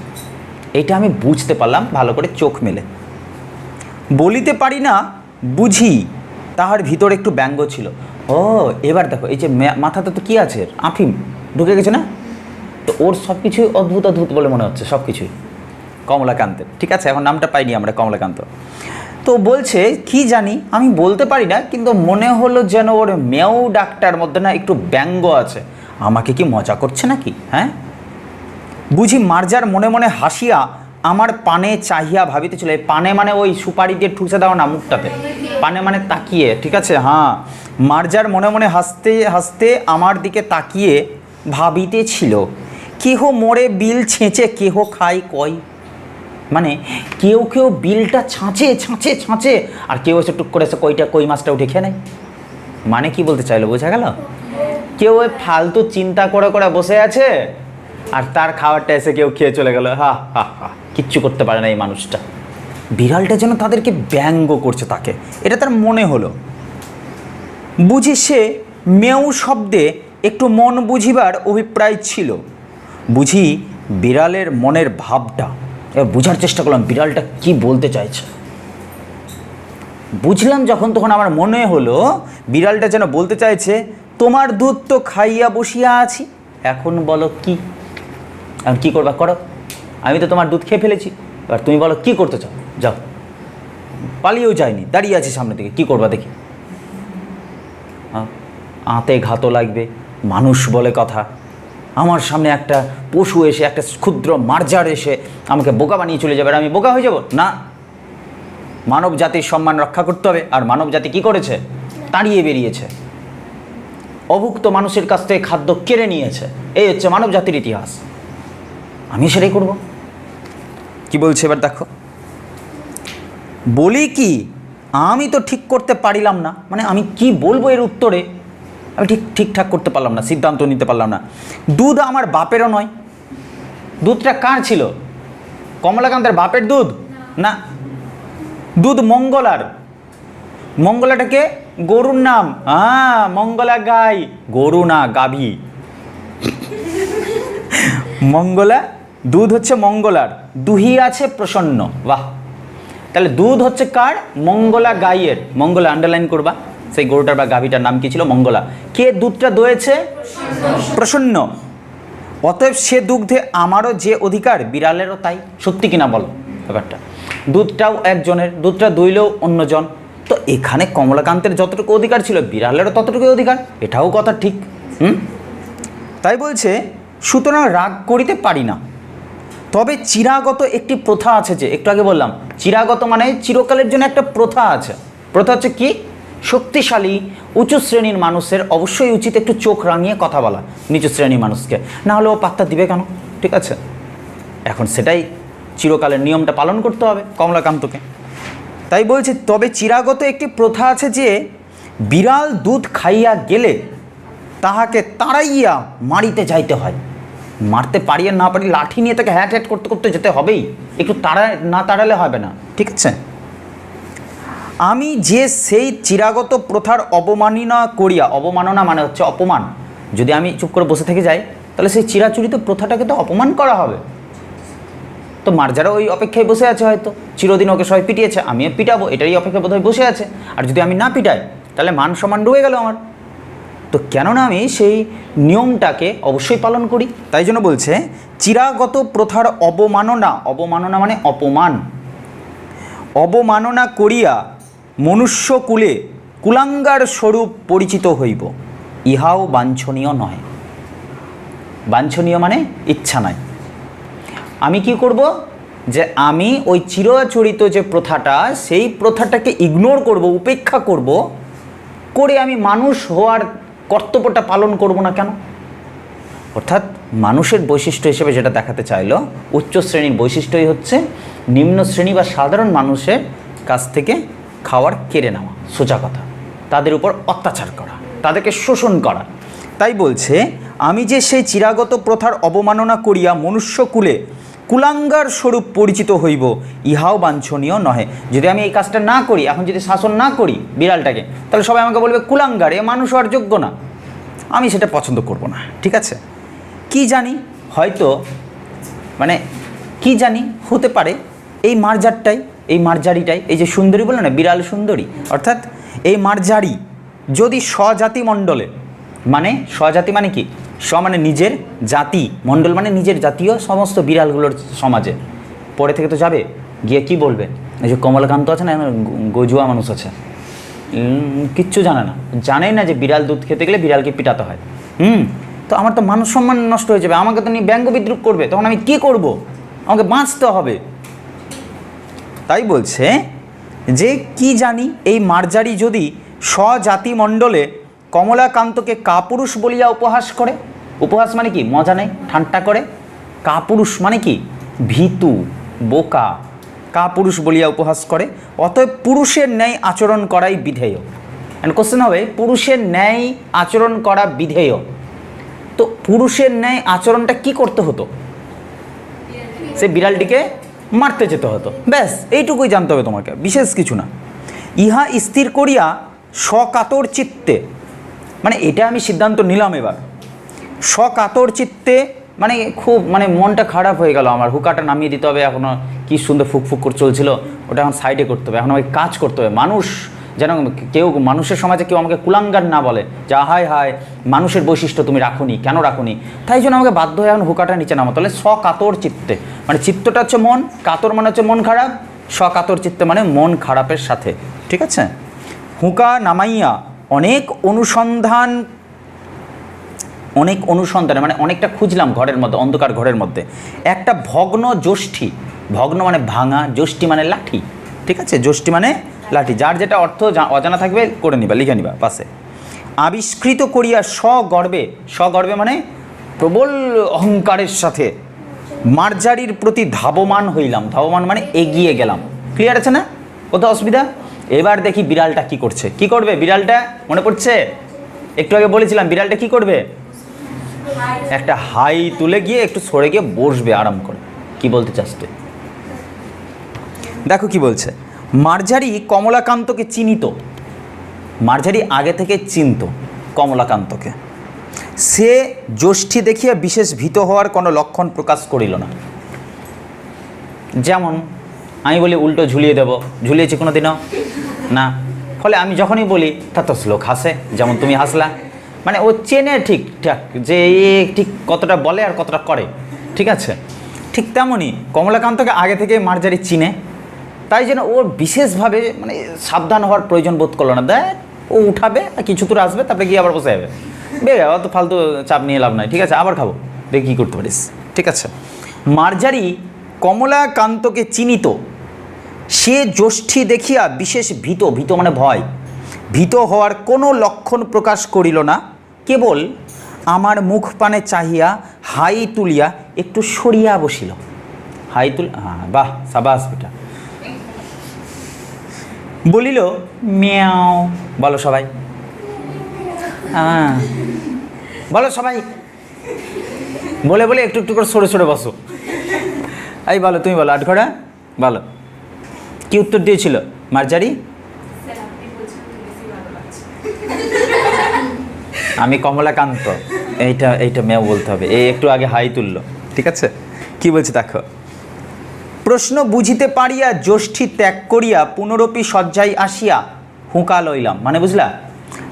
এটা আমি বুঝতে পারলাম ভালো করে চোখ মেলে, বলিতে পারি না বুঝি তাহার ভিতরে একটু ব্যঙ্গ ছিল। ও এবার দেখো, এই যে মাথাতে তো কী আছে, আফিম ঢুকে গেছে না, তো ওর সব কিছুই অদ্ভুত অদ্ভুত বলে মনে হচ্ছে, সব কিছুই কমলাকান্তের, ঠিক আছে, এখন নামটা পাইনি আমরা কমলাকান্ত। তো বলছে কি জানি আমি বলতে পারি না, কিন্তু মনে হলো যেন ওর মেও ডাকটার মধ্যে না একটু ব্যঙ্গ আছে, আমাকে কি মজা করছে নাকি, হ্যাঁ। বুঝি মার্জার মনে মনে হাসিয়া আমার পানে চাহিয়া ভাবিতেছিল, এই পানে মানে ওই সুপারি দিয়ে ঠুসে দাও না মুখটাতে, পানে মানে তাকিয়ে, ঠিক আছে, হ্যাঁ। মার্জার মনে মনে হাসতে হাসতে আমার দিকে তাকিয়ে ভাবিতেছিল, কেহ মোড়ে বিল ছেঁচে কেহ খাই কই, মানে কেউ কেউ বিলটা ছাঁচে ছাঁচে ছাঁচে, আর কেউ এসে টুক করে এসে কই মাছটা উঠে খেয়ে নেয়, মানে কি বলতে চাইলো বোঝা গেল। কেউ ওই ফালতু চিন্তা করে করে বসে আছে, আর তার খাবারটা এসে কেউ খেয়ে চলে গেল, হা হা হা, কিচ্ছু করতে পারে না এই মানুষটা। বিড়ালটা যেন তাদেরকে ব্যঙ্গ করছে তাকে, এটা তার মনে হলো। বুঝি সে মেউ শব্দে একটু মন বুঝিবার অভিপ্রায় ছিল, বুঝি বিড়ালের মনের ভাবটা, এবার বোঝার চেষ্টা করলাম বিড়ালটা কি বলতে চাইছে। বুঝলাম যখন, তখন আমার মনে হলো বিড়ালটা যেন বলতে চাইছে, তোমার দুধ তো খাইয়া বসিয়া আছি, এখন বলো কি, এখন কী করবা করো, আমি তো তোমার দুধ খেয়ে ফেলেছি, এবার তুমি বলো কী করতে চাও, যাও। পালিয়েও যায়নি, দাঁড়িয়ে আছি সামনে থেকে, কী করবা দেখি। আঁতে ঘাতও লাগবে, মানুষ বলে কথা, আমার সামনে একটা পশু এসে, একটা ক্ষুদ্র মার্জার এসে আমাকে বোকা বানিয়ে চলে যাবে, আর আমি বোকা হয়ে যাব না। মানব জাতির সম্মান রক্ষা করতে হবে, আর মানব জাতি কী করেছে, তাড়িয়ে বেরিয়েছে, অভুক্ত মানুষের কাছ থেকে খাদ্য কেড়ে নিয়েছে, এই হচ্ছে মানব জাতির ইতিহাস, আমি সেটাই করব। কি বলছে এবার দেখো, বলি কি আমি তো ঠিক করতে পারিলাম না, মানে আমি কি বলবো এর উত্তরে, আমি ঠিকঠাক করতে পারলাম না, সিদ্ধান্ত নিতে পারলাম না। দুধ আমার বাপেরও নয়, দুধটা কার ছিল, কমলাকান্তের বাপের দুধ না, দুধ মঙ্গলার, মঙ্গলাটাকে গরুর নাম, হ্যাঁ মঙ্গলা গাই, গরু না গাভী, মঙ্গলা দুধ হচ্ছে মঙ্গলার, দুহি আছে প্রসন্ন, বাহ, তাহলে দুধ হচ্ছে কার, মঙ্গলা গাইয়ের, মঙ্গলা আন্ডারলাইন করবা, সেই গরুটার বা গাভীটার নাম কি ছিল, মঙ্গলা, কে দুধটা দোয়েছে, প্রসন্ন, অতএব সে দুগ্ধে আমারও যে অধিকার বিড়ালেরও তাই, সত্যি কিনা বলো ব্যাপারটা, দুধটাও একজনের, দুধটা দুইলেও অন্যজন, তো এখানে কমলাকান্তের যতটুকু অধিকার ছিল বিড়ালেরও ততটুকু অধিকার, এটাও কথা ঠিক। তাই বলছে, সুতরাং রাগ করিতে পারি না, তবে চিরাগত একটি প্রথা আছে, যে একটু আগে বললাম চিরাগত মানে চিরকালের জন্য একটা প্রথা আছে, প্রথা হচ্ছে কি, শক্তিশালী উঁচু শ্রেণীর মানুষের অবশ্যই উচিত একটু চোখ রাঙিয়ে কথা বলা নিচু শ্রেণীর মানুষকে, না হলে ও পাত্তা দিবে কেন, ঠিক আছে, এখন সেটাই চিরকালের নিয়মটা পালন করতে হবে কমলাকান্তকে। তাই বলছে, তবে চিরাগত একটি প্রথা আছে যে বিড়াল দুধ খাইয়া গেলে তাহাকে তাড়াইয়া মারিতে যাইতে হয়, মারতে পারি আর না পারি লাঠি নিয়ে তাকে হ্যাট হ্যাট করতে করতে যেতে হবেই, একটু না তাড়ালে হবে না, ঠিক আছে। আমি যে সেই চিরাগত প্রথার অবমাননা করিয়া, অবমাননা মানে হচ্ছে অপমান, যদি আমি চুপ করে বসে থেকে যাই তাহলে সেই চিরাচরিত প্রথাটাকে তো অপমান করা হবে, তো মার্জারা ওই অপেক্ষায় বসে আছে, হয়তো চিরদিন ওকে সবাই পিটিয়েছে, আমিও পিটাবো, এটারই অপেক্ষায় বোধহয় বসে আছে, আর যদি আমি না পিটাই তাহলে মান সম্মান ডুবে গেল আমার, তো কেননা আমি সেই নিয়মটাকে অবশ্যই পালন করি। তাই জন্য বলছে চিরাগত প্রথার অবমাননা, অবমাননা মানে অপমান, অবমাননা করিয়া মনুষ্যকুলে কুলাঙ্গার স্বরূপ পরিচিত হইব, ইহাও বাঞ্ছনীয় নয়। বাঞ্ছনীয় মানে ইচ্ছা নাই। আমি কি করব, যে আমি ওই চিরাচরিত যে প্রথাটা, সেই প্রথাটাকে ইগনোর করব, উপেক্ষা করব, করে আমি মানুষ হওয়ার কর্তব্যটা পালন করব না কেন? অর্থাৎ মানুষের বৈশিষ্ট্য হিসেবে যেটা দেখাতে চাইলো, উচ্চ শ্রেণীর বৈশিষ্ট্যই হচ্ছে নিম্ন শ্রেণী বা সাধারণ মানুষের কাছ থেকে খাওয়ার কেড়ে নেওয়া, সোজা কথা, তাদের উপর অত্যাচার করা, তাদেরকে শোষণ করা। তাই বলছে আমি যে সেই চিরাগত প্রথার অবমাননা করিয়া মনুষ্যকুলে কুলাঙ্গার স্বরূপ পরিচিত হইব, ইহাও বাঞ্ছনীয় নহে। যদি আমি এই কাজটা না করি, এখন যদি শাসন না করি বিড়ালটাকে, তাহলে সবাই আমাকে বলবে কুলাঙ্গার, এ মানুষ হওয়ার যোগ্য না। আমি সেটা পছন্দ করব না। ঠিক আছে, কি জানি, হয়তো মানে কি জানি, হতে পারে এই মার্জারটাই, এই মার্জারিটাই, এই যে সুন্দরী বলে না, বিড়াল সুন্দরী, অর্থাৎ এই মার্জারি যদি স্বজাতি মণ্ডলে, মানে স্বজাতি মানে কি, স্ব মানে নিজের, জাতি, মণ্ডল মানে নিজের জাতীয় সমস্ত বিড়ালগুলোর সমাজে পরে থেকে তো যাবে, গিয়ে কি বলবে, এই যে কমলাকান্ত আছে না, গজুয়া মানুষ আছে, কিচ্ছু জানে না, জানেই না যে বিড়াল দুধ খেতে গেলে বিড়ালকে পিটাতে হয়। তো আমার তো মানুষ সম্মান নষ্ট হয়ে যাবে, আমাকে তো নিয়ে ব্যঙ্গ বিদ্রুপ করবে, তখন আমি কি করব, আমাকে বাঁচতে হবে। তাই বলছে যে কি জানি এই মার্জারি যদি স্বজাতি মণ্ডলে কমলাকান্তকে কাপুরুষ বলিয়া উপহাস করে, উপহাস মানে কি, মজা নেই, ঠাট্টা করে, কাপুরুষ মানে কি, ভীতু, বোকা, কাপুরুষ বলিয়া উপহাস করে, অতএব পুরুষের ন্যায় আচরণ করাই বিধেয়। এন্ড কোশ্চেন হবে পুরুষের ন্যায় আচরণ করা বিধেয়, তো পুরুষের ন্যায় আচরণটা কি করতে হতো, সে বিড়ালটিকে মারতে যেতে হতো, ব্যাস এইটুকুই জানতে হবে তোমাকে, বিশেষ কিছু না। ইহা স্থির করিয়া সকাতর চিত্তে, মানে এটা আমি সিদ্ধান্ত নিলাম এবার, সকাতর চিত্তে মানে খুব মানে মনটা খারাপ হয়ে গেল আমার, হুকাটা নামিয়ে দিতে হবে, এখনও কি সুন্দর ফুকফুক করে চলছিল, ওটা এখন সাইডে করতে হবে, এখন আমাকে কাজ করতে হবে, মানুষ যেন কেউ, মানুষের সমাজে কেউ আমাকে কুলাঙ্গার না বলে, যা হায় হায় মানুষের বৈশিষ্ট্য তুমি রাখুনি, কেন রাখুনি, তাই জন্য আমাকে বাধ্য হয়ে এখন হুকাটা নিচে নামাতে হলে সকাতর চিত্তে, মানে চিত্তটা হচ্ছে মন, কাতর মানে হচ্ছে মন খারাপ, সকাতর চিত্তে মানে মন খারাপের সাথে। ঠিক আছে, হুকা নামাইয়া অনেক অনুসন্ধানে মানে অনেকটা খুঁজলাম ঘরের মধ্যে, অন্ধকার ঘরের মধ্যে একটা ভগ্ন যষ্ঠি, ভগ্ন মানে ভাঙা, যষ্ঠি মানে লাঠি। ঠিক আছে, যষ্ঠি মানে লাঠি, যার যেটা অর্থ অজানা থাকবে করে নিবা, লিখে নিবা পাশে। আবিষ্কৃত করিয়া সগর্বে, সগর্বে মানে প্রবল অহংকারের সাথে মার্জারির প্রতি ধাবমান হইলাম, ধাবমান মানে এগিয়ে গেলাম। ক্লিয়ার আছে না, কোথাও অসুবিধা? এবার দেখি বিড়ালটা কি করছে, কি করবে বিড়ালটা, মনে পড়ছে একটু আগে বলেছিলাম বিড়ালটা কি করবে, একটা হাই তুলে গিয়ে একটু সরে গিয়ে বসবে আরাম করে। কি বলতে চাস তুই? দেখো কি বলছে, মার্জারি কমলাকান্তকে চিনিত, মার্জারি আগে থেকে চিনত কমলাকান্তকে, সে যষ্ঠি দেখিয়া বিশেষ ভীত হওয়ার কোনো লক্ষণ প্রকাশ করিল না। যেমন আমি বলি উল্টো ঝুলিয়ে দেব, ঝুলিয়েছি কোনো দিনও না, ফলে আমি যখনই বলি তা তো লোক হাসে, যেমন তুমি হাসলা, মানে ও চেনে ঠিকঠাক যে এ ঠিক কতটা বলে আর কতটা করে। ঠিক আছে, ঠিক তেমনই কমলাকান্তকে আগে থেকে মার্জারি চিনে, তাই জন্য ওর বিশেষভাবে মানে সাবধান হওয়ার প্রয়োজন বোধ করলো না। দেখ ও উঠাবে, কিছু দূর আসবে, তারপরে গিয়ে আবার বসে যাবে, বেগে অত ফালতু চাপ নিয়ে লাভ নাই। ঠিক আছে, আবার খাবো, দেখি কী করতে পারিস। ঠিক আছে, মার্জারি কমলাকান্তকে চিনিত, সে যষ্ঠি দেখিয়া বিশেষ ভীত, ভীত মানে ভয়, ভীত হওয়ার কোনো লক্ষণ প্রকাশ করিল না, কেবল আমার মুখ পানে চাহিয়া হাই তুলিয়া একটু সরিয়া বসিল। হাই তুল, হ্যাঁ বাহ সাবাস বেটা, বলিল মিয়াও, বলো সবাই, হ্যাঁ বলো সবাই, বলে বলে একটু একটু করে সরে সরে বসো। এই বলো, তুমি বলো, আটঘরা বলো, কি উত্তর দিয়েছিল মার্জারি? আমি কমলাকান্ত, এইটা মেয়েও বলতে হবে, এই একটু আগে হাই তুললো। ঠিক আছে, কি বলছে দেখো, প্রশ্ন বুঝিতে পারিয়া যষ্ঠি ত্যাগ করিয়া পুনরপি শয্যায় আসিয়া হুঁকা লইলাম, মানে বুঝলা,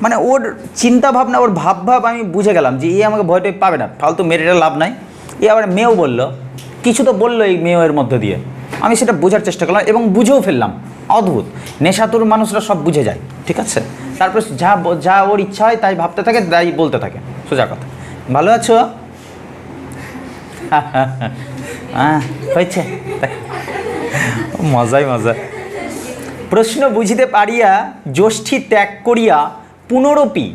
মানে ওর চিন্তা ভাবনা, ওর ভাব আমি বুঝে গেলাম যে আমাকে ভয়টাই পাবে না, ফালতু মেয়েটা লাভ নাই। আবার মেয়েও বললো, কিছু তো বললো এই মেয়ের মধ্যে দিয়ে, আমি সেটা বোঝার চেষ্টা করলাম এবং বুঝেও ফেললাম। অদ্ভুত, নেশাতুর মানুষরা সব বুঝে যায়, ঠিক আছে। তারপর যা ওর ইচ্ছা হয় তাই ভাবতে থাকে, তাই বলতে থাকে, সোজা কথা। ভালো আছো? হ্যাঁ হয়েছে, মজাই মজা। প্রশ্ন বুঝিতে পারিয়া জ্যোষ্ঠী ত্যাগ করিয়া পুনরপি,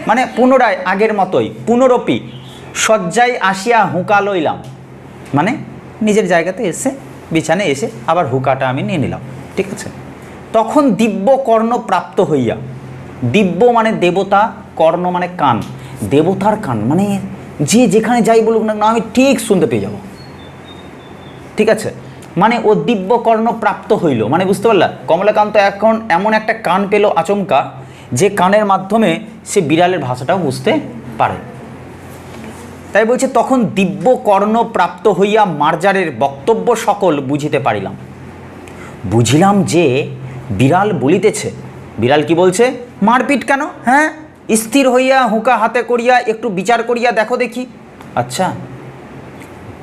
মানে পুনরায় আগের মতোই পুনরপি শয্যায় আসিয়া হুঁকা লইলাম, মানে নিজের জায়গাতে এসে বিছানায় এসে আবার হুঁকাটা আমি নিয়ে নিলাম, ঠিক আছে। তখন দিব্য কর্ণ প্রাপ্ত হইয়া, দিব্য মানে দেবতা, কর্ণ মানে কান, দেবতার কান, মানে যে যেখানে যাই বলুক না আমি ঠিক শুনতে পেয়ে যাব, ঠিক আছে। মানে ও দিব্য কর্ণ প্রাপ্ত হইল, মানে বুঝতে পারলা, কমলাকান্ত এখন এমন একটা কান পেল আচমকা, যে কানের মাধ্যমে সে বিড়ালের ভাষাটাও বুঝতে পারে। তাই বলছে তখন দিব্য কর্ণ প্রাপ্ত হইয়া মার্জারের বক্তব্য সকল বুঝিতে পারিলাম। বুঝিলাম যে বিড়াল বলিতেছে, বিড়াল কি বলছে, মারপিট কেন, হ্যাঁ, স্থির হইয়া হুঁকা হাতে করিয়া একটু বিচার করিয়া দেখো দেখি। আচ্ছা,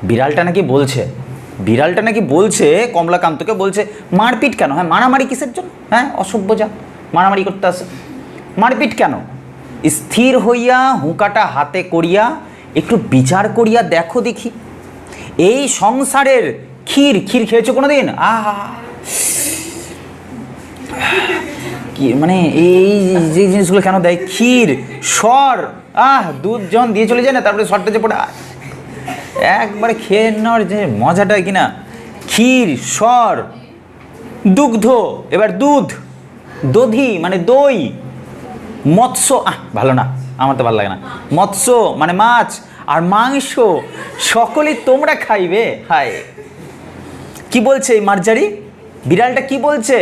বিড়ালটা নাকি বলছে কমলাকান্তকে, বলছে মারপিট কেন, হ্যাঁ, মারামারি কিসের জন্য, হ্যাঁ, অসভ্য যা মারামারি করতে আসে, মারপিট কেন, স্থির হইয়া হুঁকাটা হাতে করিয়া একটু বিচার করিয়া দেখো দেখি। এই সংসারের ক্ষীর খেয়েছো কোনো দিন? কি মানে এই যে জিনিসগুলো কেন দেয়, ক্ষীর, সর, দুধ যখন দিয়ে চলে যায় না, তারপরে সরটা যে পড়ে একবারে খেয়ে নেওয়ার যে মজাটা কিনা, ক্ষীর, সর, দুগ্ধ, এবার দুধ, দধি মানে দই, মৎস্য, ভালো না, আমার তো ভালো লাগে না, মৎস্য মানে মাছ, আর মাংস সকলেই তোমরা খাইবে। হায়, কি বলছে এই মার্জারি, বিড়ালটা কি বলছে,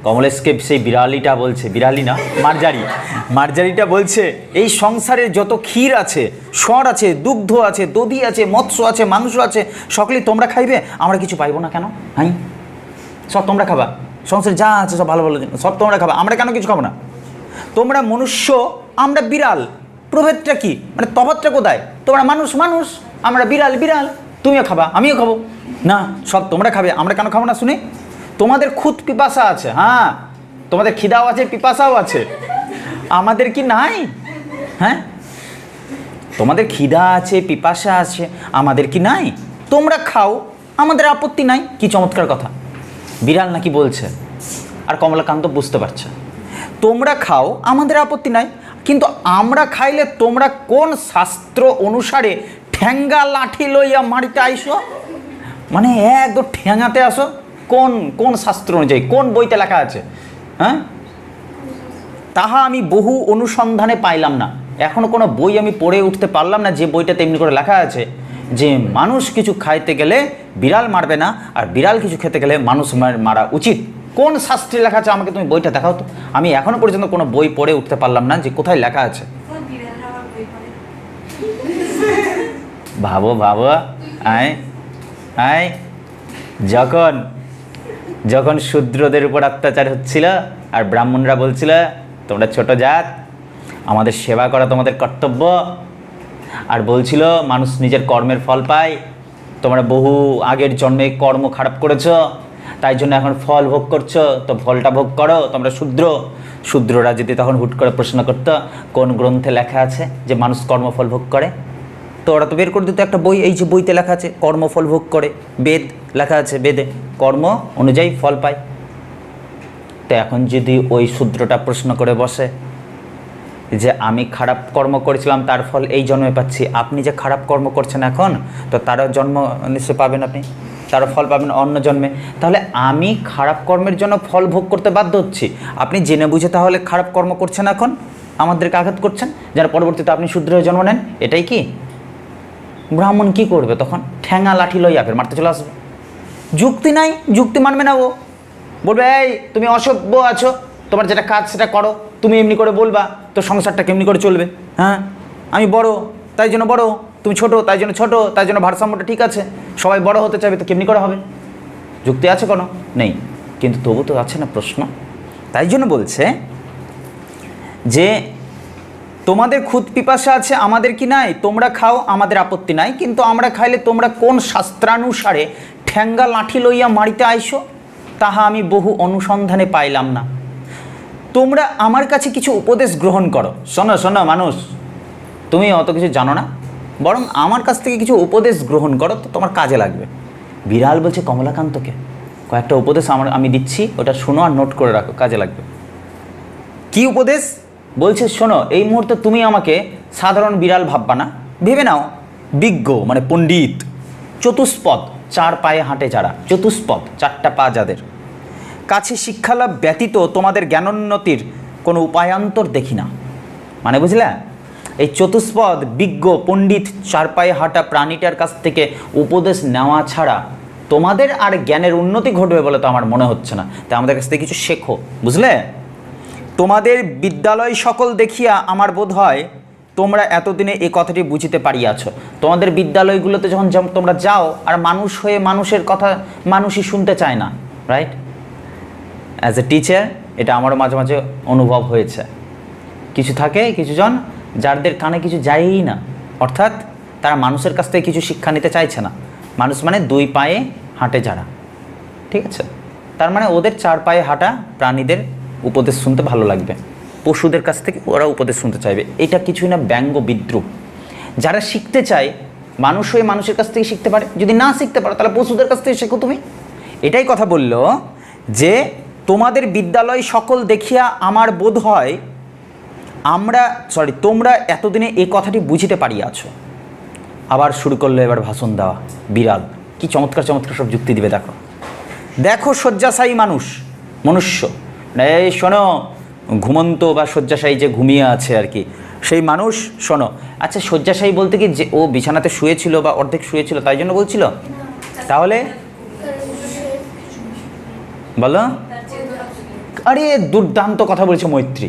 কমলেশকে সেই বিড়ালিটা বলছে, বিড়ালি না মার্জারিটা বলছে এই সংসারের যত ক্ষীর আছে, সর আছে, দুগ্ধ আছে, দধি আছে, মৎস্য আছে, মাংস আছে, সকলেই তোমরা খাইবে, আমরা কিছু পাইবো না কেন, হ্যাঁ, সব তোমরা খাবা, সংসারে যা আছে সব ভালো ভালো সব তোমরা খাবা, আমরা কেন কিছু খাবো না? তোমরা মনুষ্য, আমরা বিড়াল, প্রভেদটা কি, মানে তফাৎটা কোথায়? তোমরা মানুষ, আমরা বিড়াল, তুমিও খাবা আমিও খাবো, না সব তোমরা খাবে, আমরা কেন খাবো না শুনে? তোমাদের খুদ পিপাসা আছে, হ্যাঁ, তোমাদের খিদাও আছে, পিপাসাও আছে, আমাদের কি নাই? হ্যাঁ, তোমাদের খিদা আছে, পিপাসা আছে, আমাদের কি নাই? তোমরা খাও, আমাদের আপত্তি নাই। কি চমৎকার কথা, বিড়াল নাকি বলছে, আর কমলাকান্ত বুঝতে পারছে, তোমরা খাও, আমাদের আপত্তি নাই, কিন্তু আমরা খাইলে তোমরা কোন শাস্ত্র অনুসারে ঠ্যাঙ্গা লাঠি লইয়া মারিতে আইসো, মানে একদম ঠ্যাঙাতে আসো, কোন শাস্ত্র অনুযায়ী, কোন বইতে লেখা আছে, হ্যাঁ, তাহা আমি বহু অনুসন্ধানে পাইলাম না, এখনো কোনো বই আমি পড়ে উঠতে পারলাম না যে বইটা তেমনি করে লেখা আছে যে মানুষ কিছু খাইতে গেলে বিড়াল মারবে না, আর বিড়াল কিছু খেতে গেলে মানুষ মারা উচিত। কোন শাস্ত্রে লেখা আছে আমাকে তুমি বইটা দেখাও তো, আমি এখনো পর্যন্ত কোনো বই পড়ে উঠতে পারলাম না যে কোথায় লেখা আছে। ভাবো আয় যখন শূদ্রদের উপর অত্যাচার হচ্ছিল আর ব্রাহ্মণরা বলছিল তোমরা ছোট জাত, আমাদের সেবা করা তোমাদের কর্তব্য, আর বলছিল মানুষ নিজের কর্মের ফল পায়, তোমরা বহু আগের জন্মে কর্ম খারাপ করেছো, তাই জন্য এখন ফল ভোগ করছো, তো ফলটা ভোগ করো, তোমরা শূদ্ররা যদি তখন হুট করে প্রশ্ন করতো কোন গ্রন্থে লেখা আছে যে মানুষ কর্মফল ভোগ করে, তো ওরা তো বের করে দিত একটা বই, এই যে বইতে লেখা আছে কর্মফল ভোগ করে, বেদ লেখা আছে, বেদে কর্ম অনুযায়ী ফল পায়। তো এখন যদি ওই শূদ্রটা প্রশ্ন করে বসে যে আমি খারাপ কর্ম করেছিলাম তার ফল এই জন্মে পাচ্ছি, আপনি যে খারাপ কর্ম করছেন এখন, তো তারও জন্ম নিশ্চয় পাবেন, আপনি তারও ফল পাবেন অন্য জন্মে, তাহলে আমি খারাপ কর্মের জন্য ফল ভোগ করতে বাধ্য হচ্ছি, আপনি জেনে বুঝে তাহলে খারাপ কর্ম করছেন, এখন আমাদেরকে আঘাত করছেন, যেন পরবর্তীতে আপনি শূদ্র হয়ে জন্ম নেন, এটাই কি? ব্রাহ্মণ কি করবে তখন? ঠ্যাঙা লাঠি লইয়া ফের মারতে চলে আসবে। যুক্তি নাই, যুক্তি মানবে না, ও বলবে এই তুমি অসভ্য আছো, তোমার যেটা কাজ সেটা করো, তুমি এমনি করে বলবা তো সংসারটা কেমনি করে চলবে, হ্যাঁ, আমি বড় তাই জন্য বড়, তুমি ছোট তাই জন্য ছোট, তাই জন্য ভারসাম্যটা ঠিক আছে, সবাই বড় হতে চাইবে তো কেমনি করে হবে? যুক্তি আছে কোনো? নেই, কিন্তু তবু তো আছে না প্রশ্ন, তাই জন্য বলছে যে তোমাদের খুদ পিপাসা আছে, আমাদের কি নাই? তোমরা খাও, আমাদের আপত্তি নাই, কিন্তু আমরা খাইলে তোমরা কোন শাস্ত্রানুসারে ঠ্যাঙ্গা লাঠি লইয়া মারিতে আইসো, তাহা আমি বহু অনুসন্ধানে পাইলাম না। তোমরা আমার কাছে কিছু উপদেশ গ্রহণ করো। শোনো শোনো মানুষ, তুমি অত কিছু জানো না, বরং আমার কাছ থেকে কিছু উপদেশ গ্রহণ করো, তো তোমার কাজে লাগবে। বিড়াল বলছে কমলাকান্তকে, কয়েকটা উপদেশ আমি দিচ্ছি, ওটা শোনো আর নোট করে রাখো, কাজে লাগবে। কি উপদেশ বলছে শোনো। এই মুহূর্তে তুমি আমাকে সাধারণ বিড়াল ভাববা না, ভেবে নাও বিজ্ঞ মানে পণ্ডিত, চতুষ্পদ, 4 পায়ে হাঁটে যারা, চতুষ্পদ 4টা পা যাদের, কাছে শিক্ষালাভ ব্যতীত তোমাদের জ্ঞানোন্নতির কোনো উপায়ান্তর দেখি না। মানে বুঝলে, এই চতুষ্পদ বিজ্ঞ পণ্ডিত 4 পায়ে হাঁটা প্রাণীটার কাছ থেকে উপদেশ নেওয়া ছাড়া তোমাদের আর জ্ঞানের উন্নতি ঘটবে বলে তো আমার মনে হচ্ছে না। তাই আমাদের কাছ থেকে কিছু শেখো, বুঝলে। তোমাদের বিদ্যালয় সকল দেখিয়া আমার বোধ হয় তোমরা এতদিনে এই কথাটি বুঝিতে পারিয়াছ। তোমাদের বিদ্যালয়গুলোতে যখন তোমরা যাও, আর মানুষ হয়ে মানুষের কথা মানুষই শুনতে চায় না, রাইট? অ্যাজ এ টিচার এটা আমারও মাঝে মাঝে অনুভব হয়েছে। কিছু থাকে কিছুজন যাদের কানে কিছু যায়ই না, অর্থাৎ তারা মানুষের কাছ থেকে কিছু শিক্ষা নিতে চাইছে না। মানুষ মানে 2 পায়ে হাঁটে যারা, ঠিক আছে? তার মানে ওদের 4 পায়ে হাঁটা প্রাণীদের উপদেশ শুনতে ভালো লাগবে, পশুদের কাছ থেকে ওরা উপদেশ শুনতে চাইবে। এটা কিছুই না, ব্যঙ্গ বিদ্রুপ। যারা শিখতে চায় মানুষ হয়ে মানুষের কাছ থেকে শিখতে পারে, যদি না শিখতে পারো তাহলে পশুদের কাছ থেকে শেখো তুমি। এটাই কথা বলল যে তোমাদের বিদ্যালয় সকল দেখিয়া আমার বোধ হয় তোমরা এতদিনে এই কথাটি বুঝিতে পারিয়াছ। আবার শুরু করলো এবার ভাষণ দেওয়া বিড়াল। কি চমৎকার চমৎকার সব যুক্তি দিবে। দেখো দেখো শয্যাশায়ী মনুষ্য, এই শোনো, ঘুমন্ত বা শয্যাশায়ী যে ঘুমিয়ে আছে আর কি, সেই মানুষ শোনো। আচ্ছা, শয্যাশায়ী বলতে কি যে ও বিছানাতে শুয়েছিল বা অর্ধেক শুয়েছিল তাই জন্য বলছিল? তাহলে বলো। আরে দুর্দান্ত কথা বলছে মৈত্রী,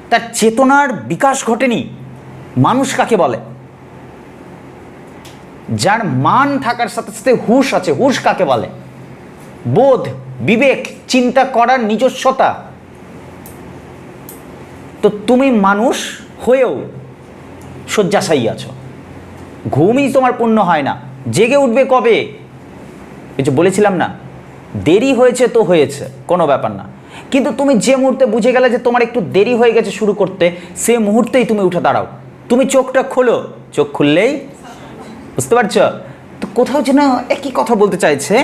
তার চেতনার বিকাশ ঘটেনি। মানুষ কাকে বলে? যার মান থাকার সাথে সাথে হুঁশ আছে। হুঁশ কাকে বলে? বোধ, বিবেক, চিন্তা করার নিজস্বতা। তো তুমি মানুষ হয়েও শয্যাশায়ী আছো, ঘুমই তোমার পূর্ণ হয় না। জেগে উঠবে কবে? এই যে বলেছিলাম না, দেরি হয়েছে তো হয়েছে, কোনো ব্যাপার না, কিন্তু তুমি যে মুহূর্তে বুঝে গেলে যে তোমার একটু দেরি হয়ে গেছে শুরু করতে, সে মুহূর্তেই তুমি উঠে দাঁড়াও। তুমি চোখটা খোলো, চোখ খুললেই, বুঝতে পারছো তো? কোথাও যেন একই কথা বলতে চাইছে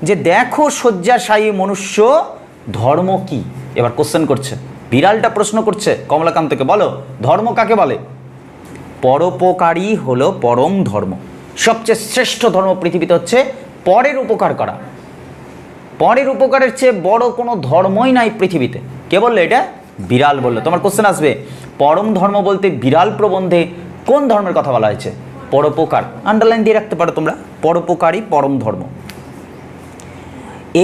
যে দেখো শয্যাশায়ী মনুষ্য ধর্ম কি। এবার কোশ্চেন করছে, বিড়ালটা প্রশ্ন করছে কমলাকান্তকে, বলো ধর্ম কাকে বলে? পরোপকারী হলো পরম ধর্ম। সবচেয়ে শ্রেষ্ঠ ধর্ম পৃথিবীতে হচ্ছে পরের উপকার করা। পরের উপকারের চেয়ে বড় কোনো ধর্মই নাই পৃথিবীতে। কে বললো এটা? বিড়াল বললো। তোমার কোশ্চেন আসবে, পরম ধর্ম বলতে বিড়াল প্রবন্ধে কোন ধর্মের কথা বলা হয়েছে? পরোপকার। আন্ডারলাইন দিয়ে রাখতে পারো তোমরা, পরোপকারী পরম ধর্ম।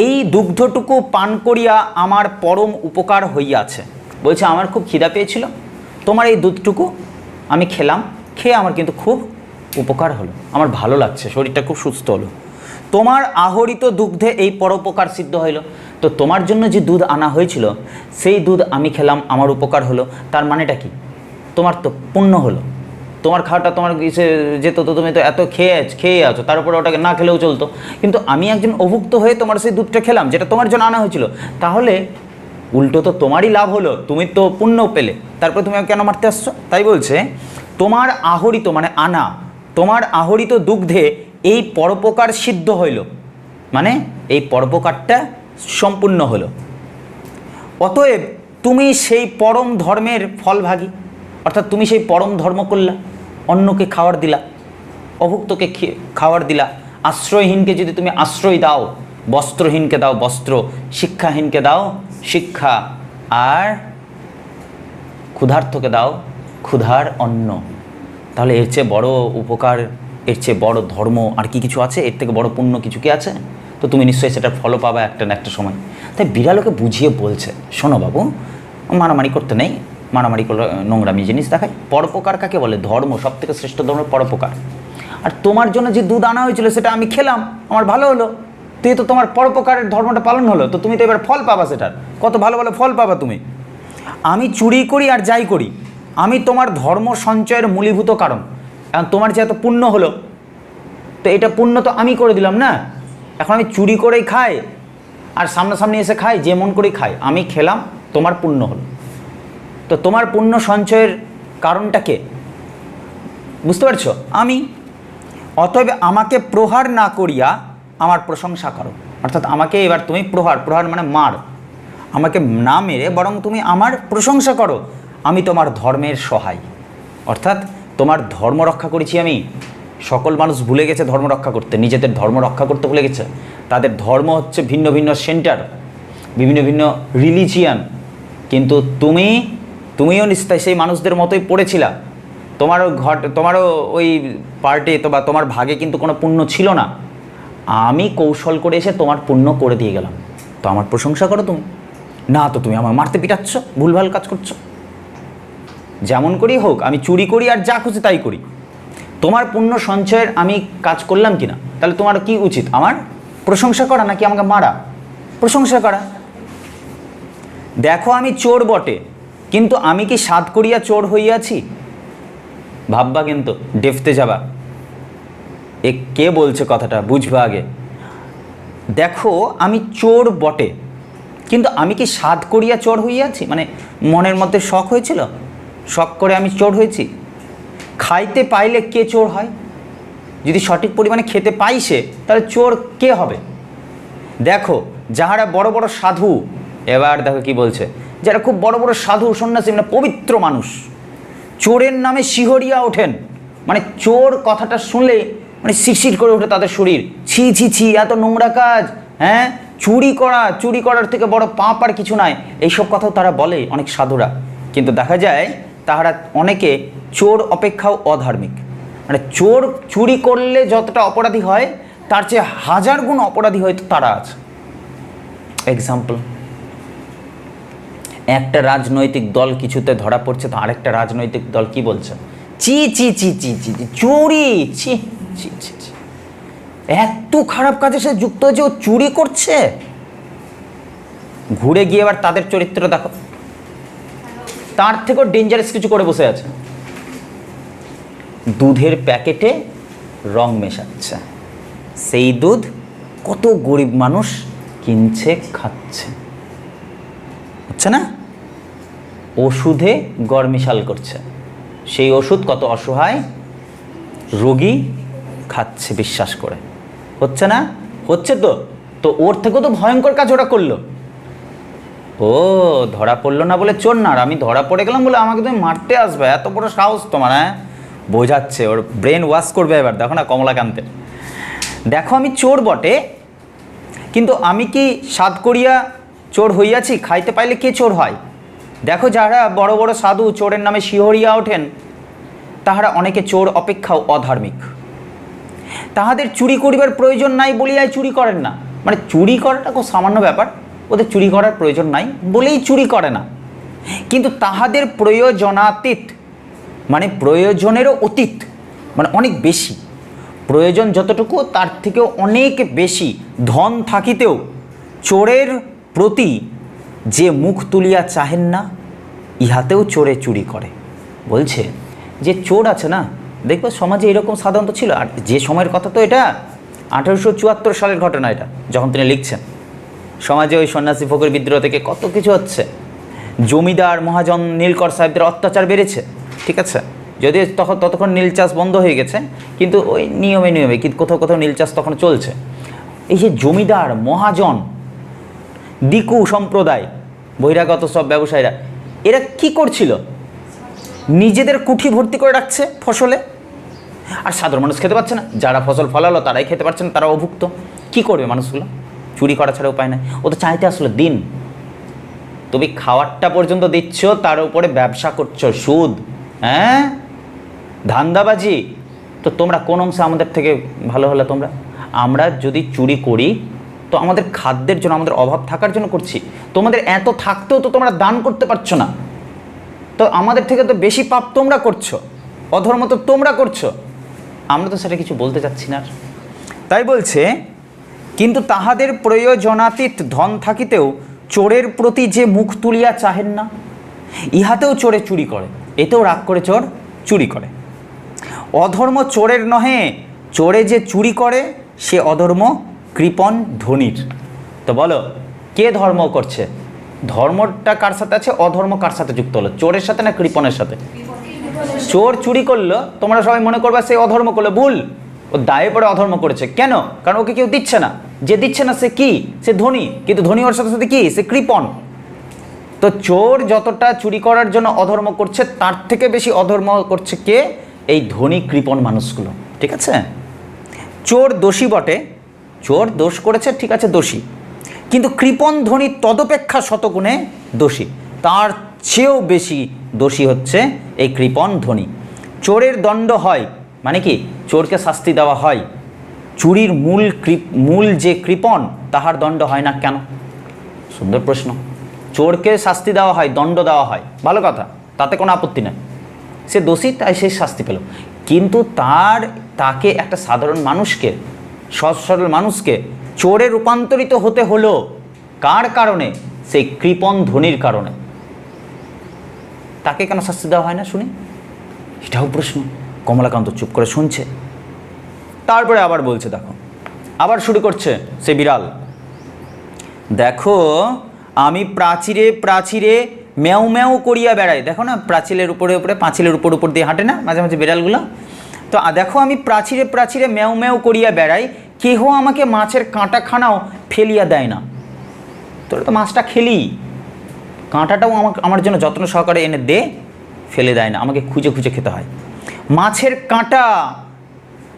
এই দুগ্ধটুকু পান করিয়া আমার পরম উপকার হইয়াছে। বলছে আমার খুব খিদা পেয়েছিল, তোমার এই দুধটুকু আমি খেলাম, খেয়ে আমার কিন্তু খুব উপকার হলো, আমার ভালো লাগছে, শরীরটা খুব সুস্থ হলো। তোমার আহরিত দুগ্ধে এই পরোপকার সিদ্ধ হইল। তো তোমার জন্য যে দুধ আনা হয়েছিল সেই দুধ আমি খেলাম, আমার উপকার হলো। তার মানেটা কি? তোমার তো পুণ্য হলো। তোমার খাওয়াটা তোমার ইসে যেত, তো তুমি তো এত খেয়ে আছো, তার উপরে ওটাকে না খেলেও চলতো, কিন্তু আমি একজন অভুক্ত হয়ে তোমার সেই দুধটা খেলাম যেটা তোমার জন্য আনা হয়েছিল, তাহলে উল্টো তো তোমারই লাভ হলো, তুমি তো পুণ্য পেলে, তারপরে তুমি কেন মারতে আসছো? তাই বলছে তোমার আহরিত মানে আনা, তোমার আহরিত দুগ্ধে এই পরোপকার সিদ্ধ হইল, মানে এই পরোপকারটা সম্পূর্ণ হলো। অতএব তুমি সেই পরম ধর্মের ফলভাগী, অর্থাৎ তুমি সেই পরম ধর্ম করলা, অন্যকে খাওয়ার দিলা, অভুক্তকে খাওয়ার দিলা, আশ্রয়হীনকে যদি তুমি আশ্রয় দাও, বস্ত্রহীনকে দাও বস্ত্র, শিক্ষাহীনকে দাও শিক্ষা, আর ক্ষুধার্তকে দাও ক্ষুধার অন্ন, তাহলে এর চেয়ে বড় উপকার, এর চেয়ে বড় ধর্ম আর কি কিছু আছে? এর থেকে বড় পুণ্য কিছু কি আছে? তো তুমি নিশ্চয়ই সেটার ফলও পাবা একটা না একটা সময়। তাই বিড়ালকে বুঝিয়ে বলছে, শোনো বাবু, মারামারি করতে নেই, মারামারি করে নোংরামি জিনিস দেখায়। পরোপকার কাকে বলে? ধর্ম, সব থেকে শ্রেষ্ঠ ধর্ম পরোপকার। আর তোমার জন্য যে দুধ আনা হয়েছিল সেটা আমি খেলাম, আমার ভালো হলো, তুই তো তোমার পরোপকারের ধর্মটা পালন হলো, তো তুমি তো এবার ফল পাবা, সেটার কত ভালো ভালো ফল পাবা তুমি। আমি চুরি করি আর যাই করি, আমি তোমার ধর্ম সঞ্চয়ের মূলীভূত কারণ। এখন তোমার যে এত পুণ্য হলো, তো এটা পুণ্য তো আমি করে দিলাম না। এখন আমি চুরি করেই খাই আর সামনাসামনি এসে খাই, যে মন করেই খাই, আমি খেলাম, তোমার পুণ্য হলো। তো তোমার পুণ্য সঞ্চয়ের কারণটা কে? বুঝতে পারছো? আমি। অতএব আমাকে প্রহার না করিয়া আমার প্রশংসা করো। অর্থাৎ আমাকে এবার তুমি প্রহার মানে মার, আমাকে না মেরে বরং তুমি আমার প্রশংসা করো, আমি তোমার ধর্মের সহায়। অর্থাৎ তোমার ধর্ম রক্ষা করেছি আমি। সকল মানুষ ভুলে গেছে ধর্ম রক্ষা করতে, নিজেদের ধর্ম রক্ষা করতে ভুলে গেছে। তাদের ধর্ম হচ্ছে ভিন্ন ভিন্ন সেন্টার, বিভিন্ন ভিন্ন রিলিজিয়ান। কিন্তু তুমিও নিশ্চয় সেই মানুষদের মতোই পড়েছিলা। তোমারও ওই পার্টি বা তোমার ভাগে কিন্তু কোনো পুণ্য ছিল না। আমি কৌশল করে এসে তোমার পুণ্য করে দিয়ে গেলাম, তো আমার প্রশংসা করো তুমি। না তো তুমি আমার মারতে পিটাচ্ছ, ভুলভাল কাজ করছো। যেমন করেই হোক, আমি চুরি করি আর যা খুশি তাই করি, তোমার পুণ্য সঞ্চয়ের আমি কাজ করলাম কিনা, তাহলে তোমার কি উচিত? আমার প্রশংসা করা নাকি আমাকে মারা? প্রশংসা করা। দেখো আমি চোর বটে, কিন্তু আমি কি সাধ করিয়া চোর হইয়াছি? ভাববা, কিন্তু ডেফতে যাবা। এ কে বলছে কথাটা বুঝবা আগে। দেখো আমি চোর বটে, কিন্তু আমি কি সাধ করিয়া চোর হইয়াছি? মানে মনের মধ্যে শখ হয়েছিল, শখ করে আমি চোর হয়েছি। খাইতে পাইলে কে চোর হয়? যদি সঠিক পরিমাণে খেতে পাই সে, তাহলে চোর কে হবে? দেখো যাহারা বড় বড় সাধু, এবার দেখো কি বলছে, যারা খুব বড় বড় সাধু সন্ন্যাসী, মানে পবিত্র মানুষ, চোরের নামে শিহরিয়া ওঠেন। মানে চোর কথাটা শুনলে মানে শিরশির করে ওঠে তাদের শরীর। ছি ছি ছি, এত নোংরা কাজ, হ্যাঁ, চুরি করার থেকে বড় পাপ আর কিছু নাই, এইসব কথাও তারা বলে অনেক সাধুরা। কিন্তু দেখা যায় তাহারা অনেকে চোর অপেক্ষাও অধার্মিক। মানে চুরি করলে যতটা অপরাধী হয়, তার চেয়ে 1000 গুণ অপরাধী হয়তো তারা আছে। এক্সাম্পল, একটা রাজনৈতিক দল কিছুতে ধরা পড়ছে, তো আরেকটা রাজনৈতিক দল কি বলছে? চি চি চি চি চি চুরি, চি চি চি চি, এত খারাপ কাজে সে যুক্ত হয়েছে, ও চুরি করছে। ঘুরে গিয়ে এবার তাদের চরিত্র দেখো, তার থেকেও ডেঞ্জারাস কিছু করে বসে আছে। দুধের প্যাকেটে রং মেশাচ্ছে, সেই দুধ কত গরিব মানুষ কিনছে, খাচ্ছে, হচ্ছে না? ওষুধে গরমিশাল করছে, সেই ওষুধ কত অসহায় রোগী খাচ্ছে বিশ্বাস করে, হচ্ছে না? হচ্ছে তো ওর থেকেও তো ভয়ঙ্কর কাজ ওরা করলো। ও ধরা পড়লো না বলে চোর না, আর আমি ধরা পড়ে গেলাম বলে আমাকে তুমি মারতে আসবে, এত বড় সাহস তোমার? হ্যাঁ, বোঝাচ্ছে, ওর ব্রেন ওয়াশ করবে এবার। দেখো না কমলাকান্তের, দেখো আমি চোর বটে, কিন্তু আমি কি সাধ করিয়া চোর হইয়াছি? খাইতে পাইলে কে চোর হয়? দেখো যারা বড় বড় সাধু চোরের নামে শিহরিয়া ওঠেন, তাহারা অনেকে চোর অপেক্ষাও অধার্মিক। তাহাদের চুরি করিবার প্রয়োজন নাই বলিয়াই চুরি করেন না। মানে চুরি করাটা খুব সামান্য ব্যাপার, ওদের চুরি করার প্রয়োজন নাই বলেই চুরি করে না। কিন্তু তাহাদের প্রয়োজনাতীত, মানে প্রয়োজনেরও অতীত, মানে অনেক বেশি, প্রয়োজন যতটুকু তার থেকেও অনেক বেশি ধন থাকিতেও চোরের প্রতি যে মুখ তুলিয়া চাহেন না, ইহাতেও চোরে চুরি করে। বলছে যে চোর আছে না, দেখবে সমাজে এরকম সাধারণত ছিল। আর যে সময়ের কথা তো এটা 1874 সালের ঘটনা, এটা যখন তিনি লিখছেন। সমাজে ওই সন্ন্যাসী ফকির বিদ্রোহ থেকে কত কিছু হচ্ছে, জমিদার মহাজন নীলকর সাহেবদের অত্যাচার বেড়েছে, ঠিক আছে? যদিও ততক্ষণ নীল চাষ বন্ধ হয়ে গেছে, কিন্তু ওই নিয়মে কিন্তু কোথাও কোথাও নীল চাষ তখন চলছে। এই যে জমিদার মহাজন, দিকু সম্প্রদায়, বহিরাগত সব ব্যবসায়ীরা, এরা কি করছিল? নিজেদের কুঠি ভর্তি করে রাখছে ফসলে, আর সাধারণ মানুষ খেতে পাচ্ছে না। যারা ফসল ফলালো তারাই খেতে পারছে না, তারা অভুক্ত। কি করবে মানুষগুলো? চুরি করা ছাড়া উপায় নাই। ও তো চাইতে আসলে দিন, তুমি খাওয়ারটা পর্যন্ত দিচ্ছ, তার উপরে ব্যবসা করছো, সুদ, হ্যাঁ, ধান্দাবাজি। তো তোমরা কোন অংশে আমাদের থেকে ভালো হলে? আমরা যদি চুরি করি তো আমাদের খাদ্যের জন্য, আমাদের অভাব থাকার জন্য করছি। তোমাদের এত থাকতেও তো তোমরা দান করতে পারছো না, তো আমাদের থেকে তো বেশি পাপ তোমরা করছো, অধর্ম তো তোমরা করছো। আমরা তো সেটা কিছু বলতে চাচ্ছি না। তাই বলছে কিন্তু তাহাদের প্রয়োজনাতীত ধন থাকিতেও চোরের প্রতি যে মুখ তুলিয়া চাহেন না, ইহাতেও চোরে চুরি করে, এতেও রাগ করে চোর চুরি করে। অধর্ম চোরের নহে, চোরে যে চুরি করে সে অধর্ম কৃপণ ধনীর। তো বলো কে ধর্ম করছে? ধর্মটা কার সাথে আছে, অধর্ম কার সাথে যুক্ত হলো, চোরের সাথে না কৃপণের সাথে? চোর চুরি করলো, তোমরা সবাই মনে করবে সে অধর্ম করলো, ভুল। ও দায়ে পড়ে অধর্ম করেছে। কেন? কারণ ওকে কেউ দিচ্ছে না, যে দিচ্ছে না সে কি, সে ধনী, কিন্তু ধনী ওর সাথে সাথে কি, সে কৃপণ। তো চোর যতটা চুরি করার জন্য অধর্ম করছে, তার থেকে বেশি অধর্ম করছে কে? এই ধনী কৃপণ মানুষগুলো। ঠিক আছে, চোর দোষী বটে, চোর দোষ করেছে, ঠিক আছে, দোষী, কিন্তু কৃপণ ধনী তদপেক্ষা শতগুণে দোষী, তার চেয়েও বেশি দোষী হচ্ছে এই কৃপণ ধনী। চোরের দণ্ড হয়, মানে কি, চোরকে শাস্তি দেওয়া হয়, চুরির মূল যে কৃপণ তাহার দণ্ড হয় না কেন? সুন্দর প্রশ্ন। চোরকে শাস্তি দেওয়া হয়, দণ্ড দেওয়া হয়, ভালো কথা, তাতে কোনো আপত্তি নেই, সে দোষী তাই সে শাস্তি পেল, কিন্তু তাকে একটা সাধারণ মানুষকে, সহজ সরল মানুষকে চোরে রূপান্তরিত হতে হলো কার কারণে? সেই কৃপণ ধনীর কারণে। তাকে কেন শাস্তি দেওয়া হয় না শুনি? এটাও প্রশ্ন। কমলাকান্ত চুপ করে শুনছে, তারপরে আবার বলছে, দেখো আবার শুরু করছে সে বিড়াল, দেখো আমি প্রাচীরে প্রাচীরে ম্যাও ম্যাও করিয়া বেড়াই। দেখো না, প্রাচীরের উপরে উপরে, পাঁচিলের উপর উপর দিয়ে হাঁটে না মাঝে মাঝে বিড়ালগুলো? তো দেখো আমি প্রাচীরে প্রাচীরে ম্যাও ম্যাও করিয়া বেড়াই, কেহ আমাকে মাছের কাঁটাখানাও ফেলিয়া দেয় না। তোরা তো মাছটা খেলি, কাঁটাটাও আমার জন্য যত্ন সহকারে এনে দে, ফেলে দেয় না, আমাকে খুঁজে খুঁজে খেতে হয়। মাছের কাঁটা,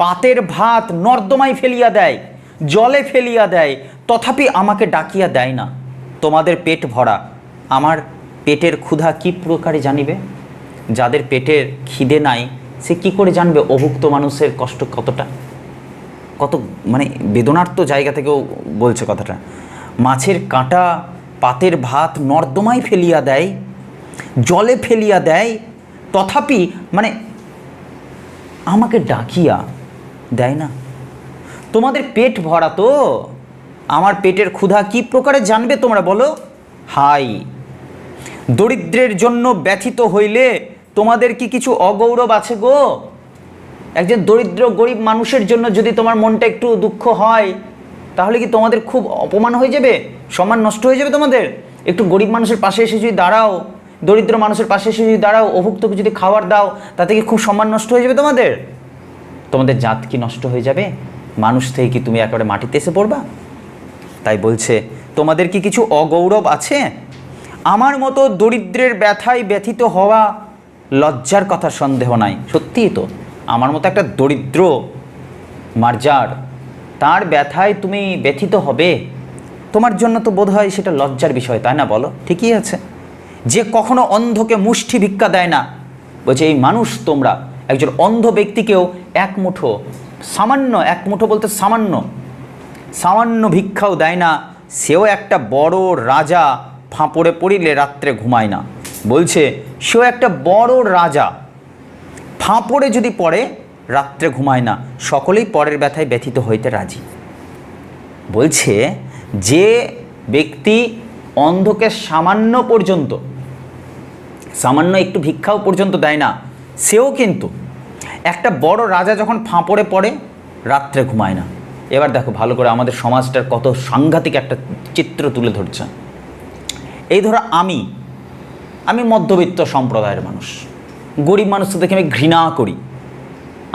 পাতের ভাত নর্দমায় ফেলিয়া দেয়, জলে ফেলিয়া দেয়, তথাপি আমাকে ডাকিয়া দেয় না। তোমাদের পেট ভরা, আমার পেটের ক্ষুধা কি প্রকারে জানিবে? যাদের পেটের খিদে নাই সে কি করে জানবে অভুক্ত মানুষের কষ্ট কতটা, কত মানে বেদনার্ত জায়গা থেকেও বলছে কথাটা। মাছের কাঁটা, পাতের ভাত নর্দমায় ফেলিয়া দেয়, জলে ফেলিয়া দেয়, তথাপি মানে আমাকে ডাকিয়া দেয় না। তোমাদের পেট ভরা তো, আমার পেটের ক্ষুধা কি প্রকারে জানবে তোমরা বলো? হাই, দরিদ্রের জন্য ব্যথিত হইলে তোমাদের কি কিছু অগৌরব আছে গো? একজন দরিদ্র গরিব মানুষের জন্য যদি তোমার মনটা একটু দুঃখ হয়, তাহলে কি তোমাদের খুব অপমান হয়ে যাবে, সম্মান নষ্ট হয়ে যাবে তোমাদের? একটু গরিব মানুষের পাশে এসে যদি দাঁড়াও, দরিদ্র মানুষের পাশে এসে যদি দাঁড়াও, অভুক্তকে যদি খাবার দাও, তাতে কি খুব সম্মান নষ্ট হয়ে যাবে তোমাদের? তোমাদের জাত কি নষ্ট হয়ে যাবে? মানুষ থেকে কি তুমি একেবারে মাটিতে এসে পড়বা? তাই বলছে তোমাদের কি কিছু অগৌরব আছে? আমার মতো দরিদ্রের ব্যথায় ব্যথিত হওয়া লজ্জার কথা সন্দেহ নাই। সত্যিই তো, আমার মতো একটা দরিদ্র মার্জার, তার ব্যথায় তুমি ব্যথিত হবে, তোমার জন্য তো বোধ হয় সেটা লজ্জার বিষয়, তাই না বলো? ঠিকই আছে। যে কখনো অন্ধকে মুষ্টি ভিক্ষা দেয় না, বলছে এই মানুষ তোমরা একজন অন্ধ ব্যক্তিকেও এক মুঠো, সামান্য এক মুঠো বলতে সামান্য সামান্য ভিক্ষাও দেয় না, সেও একটা বড় রাজা ফাঁপড়ে পড়িলে রাত্রে ঘুমায় না। বলছে সেও একটা বড় রাজা, ফাঁপড়ে যদি পড়ে রাত্রে ঘুমায় না, সকলেই পরের ব্যথায় ব্যথিত হইতে রাজি। বলছে যে ব্যক্তি অন্ধকে সামান্য পর্যন্ত, সামান্য একটু ভিক্ষাও পর্যন্ত দেয় না, সেও কিন্তু একটা বড় রাজা যখন ফাঁপড়ে পড়ে রাত্রে ঘুমায় না। এবার দেখো ভালো করে আমাদের সমাজটার কত সাংঘাতিক একটা চিত্র তুলে ধরছে। এই ধরো আমি মধ্যবিত্ত সম্প্রদায়ের মানুষ, গরিব মানুষকে দেখে আমি ঘৃণা করি,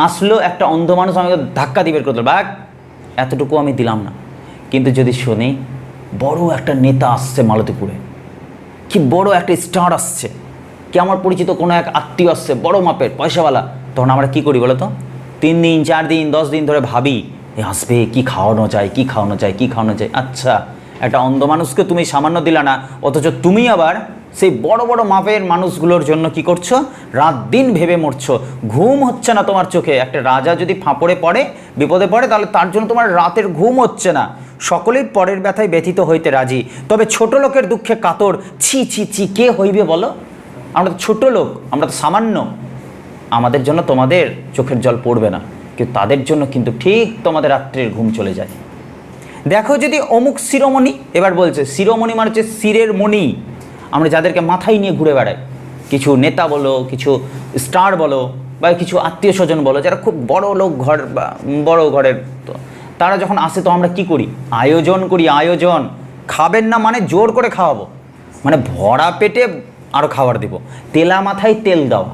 আসলো একটা অন্ধ মানুষ আমাকে ধাক্কা দিয়ে বের করতে, ব্যাগ এতটুকু আমি দিলাম না। কিন্তু যদি শুনি বড় একটা নেতা আসছে মালতীপুরে, কি বড় একটা স্টার আসছে, কি আমার পরিচিত কোনো এক আত্মীয় আসছে বড় মাপের পয়সাওয়ালা, তখন আমরা কি করি বলো তো? 3 দিন 4 দিন 10 দিন ধরে ভাবি আসবে, কি খাওয়ানো যায়, কি খাওয়ানো যায়, কি খাওয়ানো যায়। আচ্ছা, একটা অন্ধ মানুষকে তুমি সামান্য দিলা না, অথচ তুমি আবার সেই বড় বড় মাপের মানুষগুলোর জন্য কি করছো? রাত দিন ভেবে মরছো, ঘুম হচ্ছে না তোমার চোখে। একটা রাজা যদি ফাঁপড়ে পড়ে, বিপদে পড়ে, তাহলে তার জন্য তোমার রাতের ঘুম হচ্ছে না। সকলেই পরের ব্যথায় ব্যথিত হইতে রাজি, তবে ছোট লোকের দুঃখে কাতর। ছি ছি ছি, কে হইবে বলো? আমরা তো ছোট লোক, আমরা তো সামান্য, আমাদের জন্য তোমাদের চোখের জল পড়বে না, কিন্তু তাদের জন্য কিন্তু ঠিক তোমাদের রাত্রের ঘুম চলে যায়। দেখো যদি অমুক শিরোমণি, এবার বলছে শিরোমণি মানে হচ্ছে শিরের মণি, আমরা যাদেরকে মাথায় নিয়ে ঘুরে বেড়াই, কিছু নেতা বলো, কিছু স্টার বলো, বা কিছু আত্মীয় স্বজন বলো, যারা খুব বড় লোক ঘর বা বড় ঘরের, তো তারা যখন আসে তো আমরা কি করি, আয়োজন করি। আয়োজন, খাবেন না মানে জোর করে খাওয়াবো, মানে ভরা পেটে আরও খাবার দেবো, তেলা মাথায় তেল দেওয়া,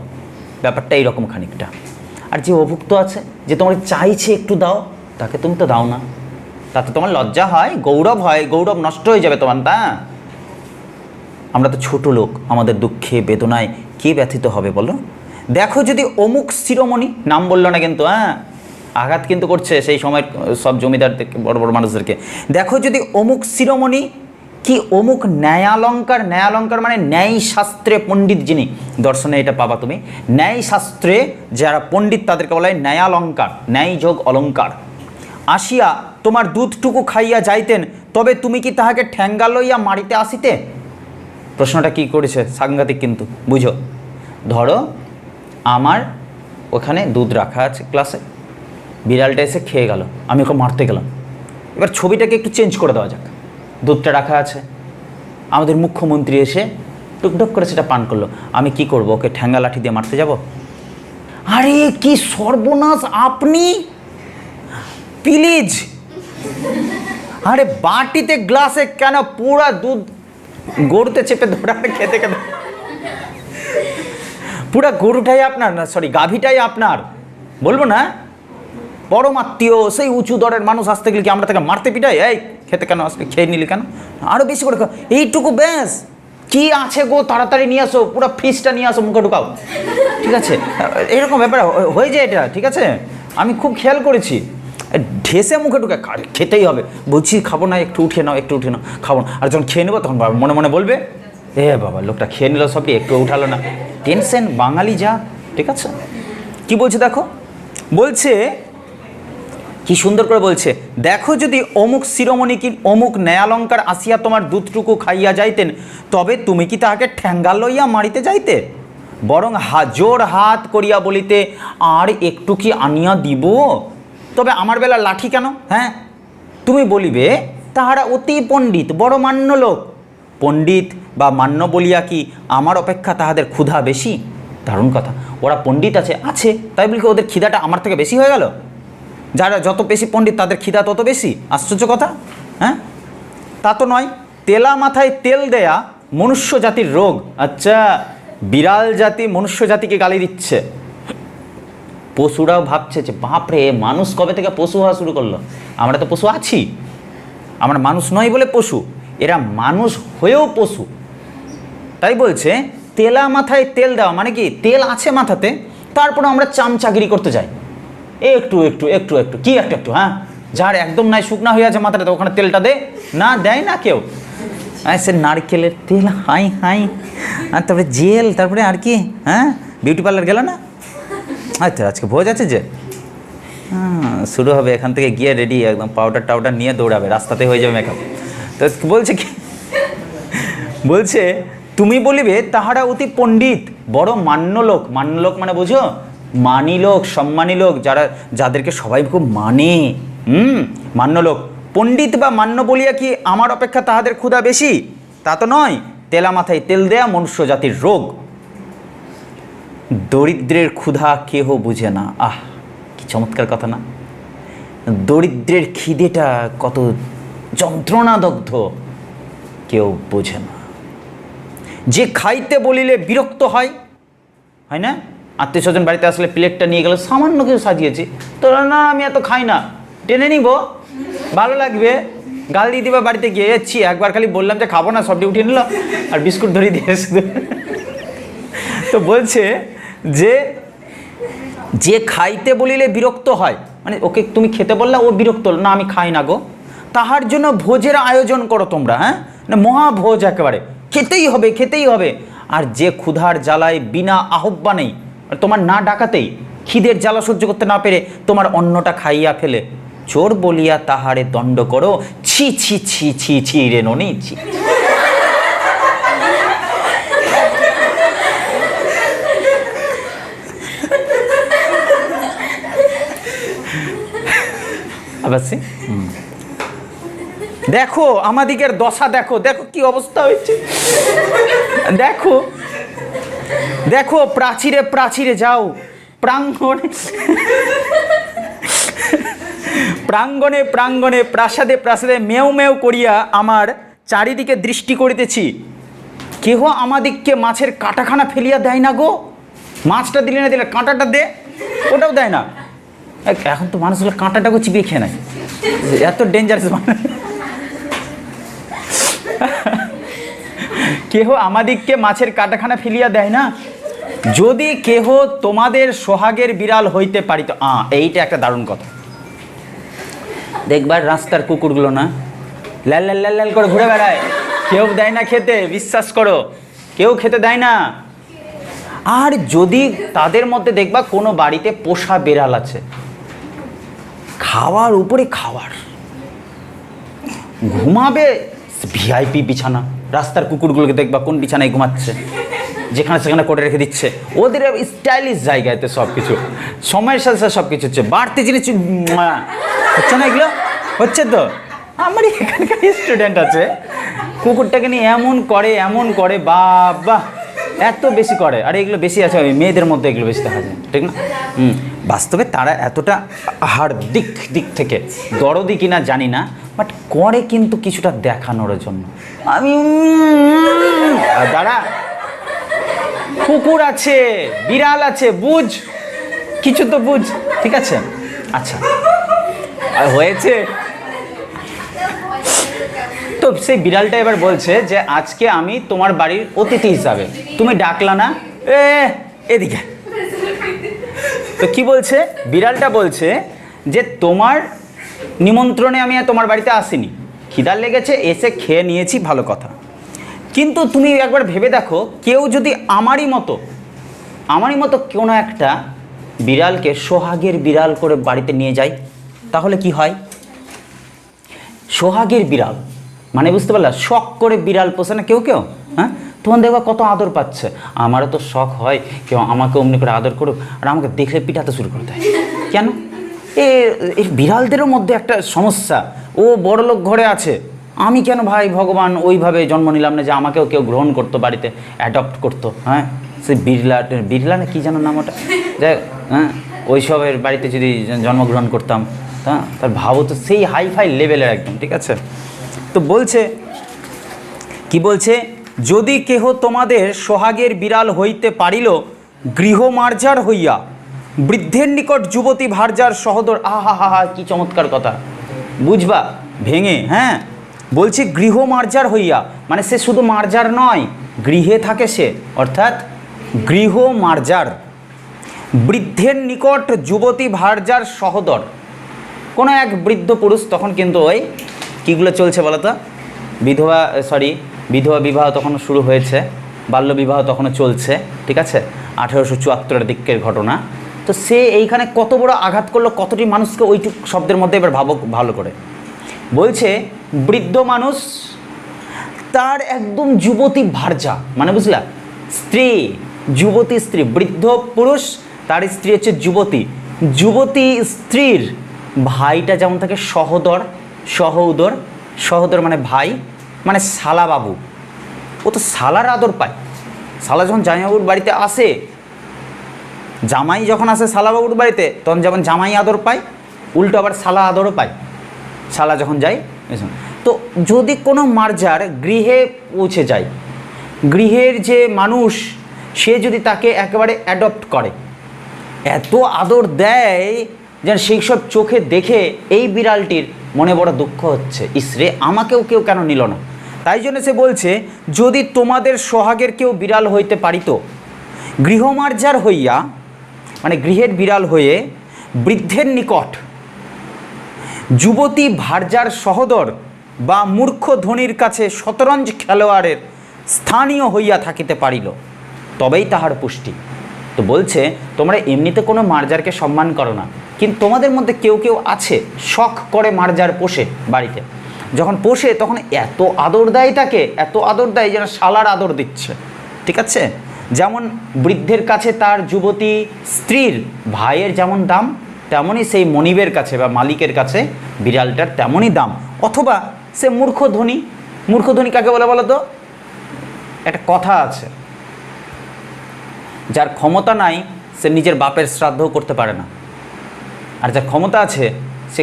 ব্যাপারটা এইরকম খানিকটা। আর যে অভুক্ত আছে, যে তোমার চাইছে একটু দাও, তাকে তুমি তো দাও না, তাতে তোমার লজ্জা হয়, গৌরব হয়, গৌরব নষ্ট হয়ে যাবে তোমার। তা আমরা তো ছোট লোক, আমাদের দুঃখে বেদনায় কে ব্যথিত হবে বলো। দেখো যদি অমুক শিরোমণি, নাম বললো না কিন্তু, আঘাত কিন্তু করছে সেই সময়ের সব জমিদারদেরকে, বড় বড় মানুষদেরকে। দেখো যদি অমুক শিরোমণি কি অমুক ন্যায়ালঙ্কার, ন্যায়ালঙ্কার মানে ন্যায় শাস্ত্রে পণ্ডিত যিনি, দর্শনে এটা পাবা তুমি, ন্যায় শাস্ত্রে যারা পণ্ডিত তাদেরকে বলা হয় ন্যায়ালঙ্কার, ন্যায় যোগ অলঙ্কার। আসিয়া তোমার দুধটুকু খাইয়া যাইতেন, তবে তুমি কি তাহাকে ঠ্যাঙ্গা লইয়া মারিতে আসিতে। প্রশ্নটা কি করেছে, সাংঘাতিক কিন্তু, বুঝো। ধরো আমার ওখানে দুধ রাখা আছে ক্লাসে, বিড়ালটা এসে খেয়ে গেল, আমি ওকে মারতে গেলাম। এবার ছবিটাকে একটু চেঞ্জ করে দেওয়া যাক, দুধটা রাখা আছে, আমাদের মুখ্যমন্ত্রী এসে টুকটুক করে সেটা পান করলো, আমি কি করব, ওকে ঠ্যাঙ্গা লাঠি দিয়ে মারতে যাব? আরে কি সর্বনাশ আপনি, প্লিজ। আরে বাটিতে গ্লাসে কেন, পুরা দুধ গরুতে চেপে ধরে খেতে খেতে, পুরা গরুটাই আপনার, না সরি গাভীটাই আপনার, বলবো না পরম আত্মীয়, সেই উঁচু দরের মানুষ আসতে গেলে কি আমরা তাকে মারতে পিটাই, এই খেতে কেন আসলে, খেয়ে নিলি কেন, আরও বেশি করে এইটুকু ব্যাস, কি আছে গো তাড়াতাড়ি নিয়ে আসো, পুরো ফ্রিজটা নিয়ে আসো, মুখে ঢুকাও, ঠিক আছে, এরকম ব্যাপার হয়ে যায় এটা, ঠিক আছে, আমি খুব খেয়াল করেছি, ঢেসে মুখে ঢুকে খেতেই হবে, বলছি খাবো না, একটু উঠিয়ে নাও, একটু উঠিয়ে নাও, খাবো না, আর যখন খেয়ে নেবো তখন মনে মনে বলবে, এ বাবা লোকটা খেয়ে নিল সবই, একটু উঠালো না, টেনশন বাঙালি যা, ঠিক আছে। কি বলছে দেখো, বলছে কি সুন্দর করে বলছে, দেখো যদি অমুক শিরোমণি কি অমুক ন্যায়ালঙ্কার আসিয়া তোমার দুধটুকু খাইয়া যাইতেন, তবে তুমি কি তাহাকে ঠ্যাঙ্গা লইয়া মারিতে যাইতে, বরং জোর হাত করিয়া বলিতে, আর একটু কি আনিয়া দিব, তবে আমার বেলা লাঠি কেন। হ্যাঁ, তুমি বলিবে তাহারা অতি পণ্ডিত, বড় মান্য লোক, পণ্ডিত বা মান্য বলিয়া কি আমার অপেক্ষা তাহাদের ক্ষুধা বেশি। দারুণ কথা, ওরা পণ্ডিত আছে আছে তাই বলি ওদের খিদাটা আমার থেকে বেশি হয়ে গেল, যারা যত বেশি পণ্ডিত তাদের খিদা তত বেশি, আশ্চর্য কথা। হ্যাঁ, তা তো নয়, তেলা মাথায় তেল দেয়া মনুষ্য জাতির রোগ। আচ্ছা, বিড়াল জাতি মনুষ্য জাতিকে গালি দিচ্ছে, পশুরাও ভাবছে যে বাপরে মানুষ কবে থেকে পশু হওয়া শুরু করলো, আমরা তো পশু আছি, আমরা মানুষ নই বলে পশু, এরা মানুষ হয়েও পশু। তাই বলছে তেলা মাথায় তেল দেওয়া মানে কি, তেল আছে মাথাতে, তারপরে আমরা চামচাগিরি করতে যাই, একটু একটু একটু একটু কি একটু একটু, হ্যাঁ, যার একদম নাই শুকনা হয়ে আছে মাথাটা, ওখানে তেলটা দে, না দেয় না কেউ, সে নারকেলের তেল, হাই হাই, আর তারপরে জেল, তারপরে আর কি, হ্যাঁ বিউটি পার্লার গেল না, আচ্ছা আজকে ভোজ আছে যে, শুরু হবে এখান থেকে গিয়ে রেডি একদম পাউডার টাউডার নিয়ে দৌড়াবে, রাস্তাতে হয়ে যাবে মেকআপ। তো বলছে কি, বলছে তুমি বলিবে তাহারা অতি পণ্ডিত, বড় মান্য লোক, মান্য লোক মানে বুঝো মানি লোক, সম্মানী লোক, যারা যাদেরকে সবাই খুব মানে, মান্য লোক, পণ্ডিত বা মান্য বলিয়া কি আমার অপেক্ষা তাহাদের ক্ষুধা বেশি, তা তো নয়, তেলা মাথায় তেল দেয়া মনুষ্য জাতির রোগ, দরিদ্রের ক্ষুধা কেহ বুঝে না। আহ কি চমৎকার কথা না, দরিদ্রের খিদেটা কত যন্ত্রণাদগ্ধ কেউ বোঝে না। যে খাইতে বলিলে বিরক্ত হয়, হয় না, আত্মীয় স্বজন বাড়িতে আসলে প্লেটটা নিয়ে গেল, সামান্য কিছু সাজিয়েছি, তো না আমি এত খাই না, টেনে নিব, ভালো লাগবে, গাল দিয়ে দিবা, বাড়িতে গিয়ে যাচ্ছি, একবার খালি বললাম যে খাবো না, সবটি উঠিয়ে নিল আর বিস্কুট ধরিয়ে দিয়ে শুধু। তো বলছে যে যে খাইতে বলিলে বিরক্ত হয়, মানে ওকে তুমি খেতে বললা, ও বিরক্ত হলো, না আমি খাই না গো, তাহার জন্য ভোজের আয়োজন করো তোমরা, হ্যাঁ, না মহাভোজ একেবারে, খেতেই হবে খেতেই হবে। আর যে ক্ষুধার জ্বালায় বিনা আহ্বানেই, তোমার না ডাকাতেই খিদের জ্বালা সহ্য করতে না পেরে তোমার অন্নটা খাইয়া ফেলে, চোর বলিয়া তাহারে দণ্ড করো, ছি ছি ছি ছি ছি রে ননি ছি। আবার দেখো আমাদিকের দশা, দেখো দেখো কি অবস্থা হয়েছে, দেখো দেখো, প্রাচীরে প্রাচীরে যাও, প্রাঙ্গণে প্রাঙ্গণে প্রাঙ্গণে, প্রাসাদে প্রাসাদে মেও মেও করিয়া আমার চারিদিকে দৃষ্টি করিতেছি, কেহ আমাদিগকে মাছের কাঁটাখানা ফেলিয়া দেয় না গো। মাছটা দিলে না দিলে কাঁটাটা দে, ওটাও দেয় না। এখন তো মানুষগুলো কাঁটাটাকে চিবিয়ে খেয়ে নেয়, এত ডেঞ্জারাস মানুষ। কেহ আমাদিগকে মাছের কাঁটাখানা ফেলিয়া দেয় না, যদি কেহ তোমাদের সোহাগের বিড়াল হইতে পারিত। এইটা একটা দারুণ কথা। দেখবার রাস্তার কুকুরগুলো না লাল লাল লাল লাল করে ঘুরে বেড়ায়, কেউ দেয় না খেতে, বিশ্বাস করো কেউ খেতে দেয় না। আর যদি তাদের মধ্যে দেখবা কোনো বাড়িতে পোষা বিড়াল আছে, খাওয়ার উপরে খাওয়ার, ঘুমাবে ভিআইপি বিছানা। রাস্তার কুকুরগুলোকে দেখবা কোন বিছানায় ঘুমাচ্ছে, যেখানে সেখানে করে রেখে দিচ্ছে। ওদের স্টাইলিশ জায়গাতে সব কিছু, সময়ের সাথে সাথে সব কিছু হচ্ছে, বাড়তি জিনিস হচ্ছে না, এগুলো হচ্ছে। তো আমার এখানকার স্টুডেন্ট আছে, কুকুরটাকে নিয়ে এমন করে বাবা, এত বেশি করে। আর এগুলো বেশি আছে ওই মেয়েদের মধ্যে, এগুলো বেশি দেখা যায়, ঠিক না? বাস্তবে তারা এতটা দিক থেকে দরদি কিনা জানি না, বাট করে কিন্তু কিছুটা দেখানোর জন্য। আমি দাঁড়া, কুকুর আছে, বিড়াল আছে, বুঝ কিছু তো বুঝ, ঠিক আছে? আচ্ছা হয়েছে তো। সেই বিড়ালটা এবার বলছে যে আজকে আমি তোমার বাড়ির অতিথি হিসাবে, তুমি ডাকলা না, এদিকে। তো কি বলছে বিড়ালটা? বলছে যে তোমার নিমন্ত্রণে আমি তোমার বাড়িতে আসিনি, খিদার লেগেছে, এসে খেয়ে নিয়েছি, ভালো কথা। কিন্তু তুমি একবার ভেবে দেখো, কেউ যদি আমারই মতো কোনো একটা বিড়ালকে সোহাগের বিড়াল করে বাড়িতে নিয়ে যায়, তাহলে কি হয়? সোহাগের বিড়াল মানে বুঝতে পারলা, শখ করে বিড়াল পোষে না কেউ, হ্যাঁ? তোমার দেখবা কত আদর পাচ্ছে। আমারও তো শখ হয় কেউ আমাকে অমনি করে আদর করুক, আর আমাকে দেখলে পিটাতে শুরু করে দেয়। কেন? এই বিড়ালদেরও মধ্যে একটা সমস্যা, ও বড়লোক ঘরে আছে, আমি কেন ভাই ভগবান ওইভাবে জন্ম নিলাম না যে আমাকেও কেউ গ্রহণ করতো, বাড়িতে অ্যাডপ্ট করতো। হ্যাঁ, সেই বিড়লা না কী যেন নাম ওটা, যাই, হ্যাঁ, ওইসবের বাড়িতে যদি জন্মগ্রহণ করতাম, হ্যাঁ, তার ভাবো তো সেই হাইফাই লেভেলের একদম, ঠিক আছে? তো বলছে কি বলছে, যদি কেহ তোমাদের সোহাগের বিড়াল হইতে পারিল, গৃহমার্জার হইয়া বৃদ্ধের নিকট যুবতী ভার্যার সহদর। আহা, কি চমৎকার কথা, বুঝবা ভেঙে। হ্যাঁ, বলছি গৃহমার্জার হইয়া, মানে সে শুধু মার্জার নয়, গৃহে থাকে সে, অর্থাৎ গৃহমার্জার। বৃদ্ধের নিকট যুবতী ভার্যার সহদর, কোনো এক বৃদ্ধ পুরুষ, তখন কিন্তু ওই কীগুলো চলছে বলো তো, বিধবা বিবাহ তখনও শুরু হয়েছে, বাল্য বিবাহ তখনও চলছে, ঠিক আছে? 1874 দিকের ঘটনা। তো সে এইখানে কত বড় আঘাত করলো, কতটি মানুষকে ওইটুক শব্দের মধ্যে। এবার ভাবো ভালো করে, বলছে বৃদ্ধ মানুষ, তার একদম যুবতী ভার্যা, মানে বুঝলা, স্ত্রী, যুবতী স্ত্রী। বৃদ্ধ পুরুষ, তার স্ত্রী হচ্ছে যুবতী স্ত্রীর ভাইটা যেমন থাকে সহোদর মানে ভাই, মানে শালা বাবু। ও তো শালার আদর পায়। শালা যখন জামাইবাবুর বাড়িতে আসে, জামাই যখন আসে শালাবাবুর বাড়িতে, তখন যেমন জামাই আদর পায়, উল্টো আবার শালা আদরও পায় শালা যখন যায়। তো যদি কোনো মার্জার গৃহে পৌঁছে যায়, গৃহের যে মানুষ, সে যদি তাকে একেবারে অ্যাডপ্ট করে, এত আদর দেয় যেন সেই সব চোখে দেখে এই বিড়ালটির মনে বড় দুঃখ হচ্ছে, ইসরে আমাকেও কেউ কেন নিল না। তাই জন্য সে বলছে, যদি তোমাদের সোহাগের কেউ বিড়াল হইতে পারিত, গৃহমার্জার হইয়া, মানে গৃহের বিড়াল হয়ে বৃদ্ধের নিকট যুবতী ভার্যার সহদর বা মূর্খ ধনীর কাছে শতরঞ্জ খেলোয়াড়ের স্থানীয় হইয়া থাকিতে পারিল, তবেই তাহার পুষ্টি। তো বলছে, তোমরা এমনিতে কোনো মার্জারকে সম্মান করো না, কিন্তু তোমাদের মধ্যে কেউ আছে শখ করে মার্জার পোষে বাড়িতে। যখন পোষে তখন এত আদর দেয় তাকে, এত আদর দেয় যেন শালার আদর দিচ্ছে, ঠিক আছে? যেমন বৃদ্ধের কাছে তার যুবতী স্ত্রীর ভাইয়ের যেমন দাম, তেমনই সেই মনিবের কাছে বা মালিকের কাছে বিড়ালটার তেমনই দাম। অথবা সে মূর্খ ধনী। মূর্খ ধনী কাকে বলে বলো তো? একটা কথা আছে, যার ক্ষমতা নাই সে নিজের বাপের শ্রাদ্ধও করতে পারে না, আর যার ক্ষমতা আছে সে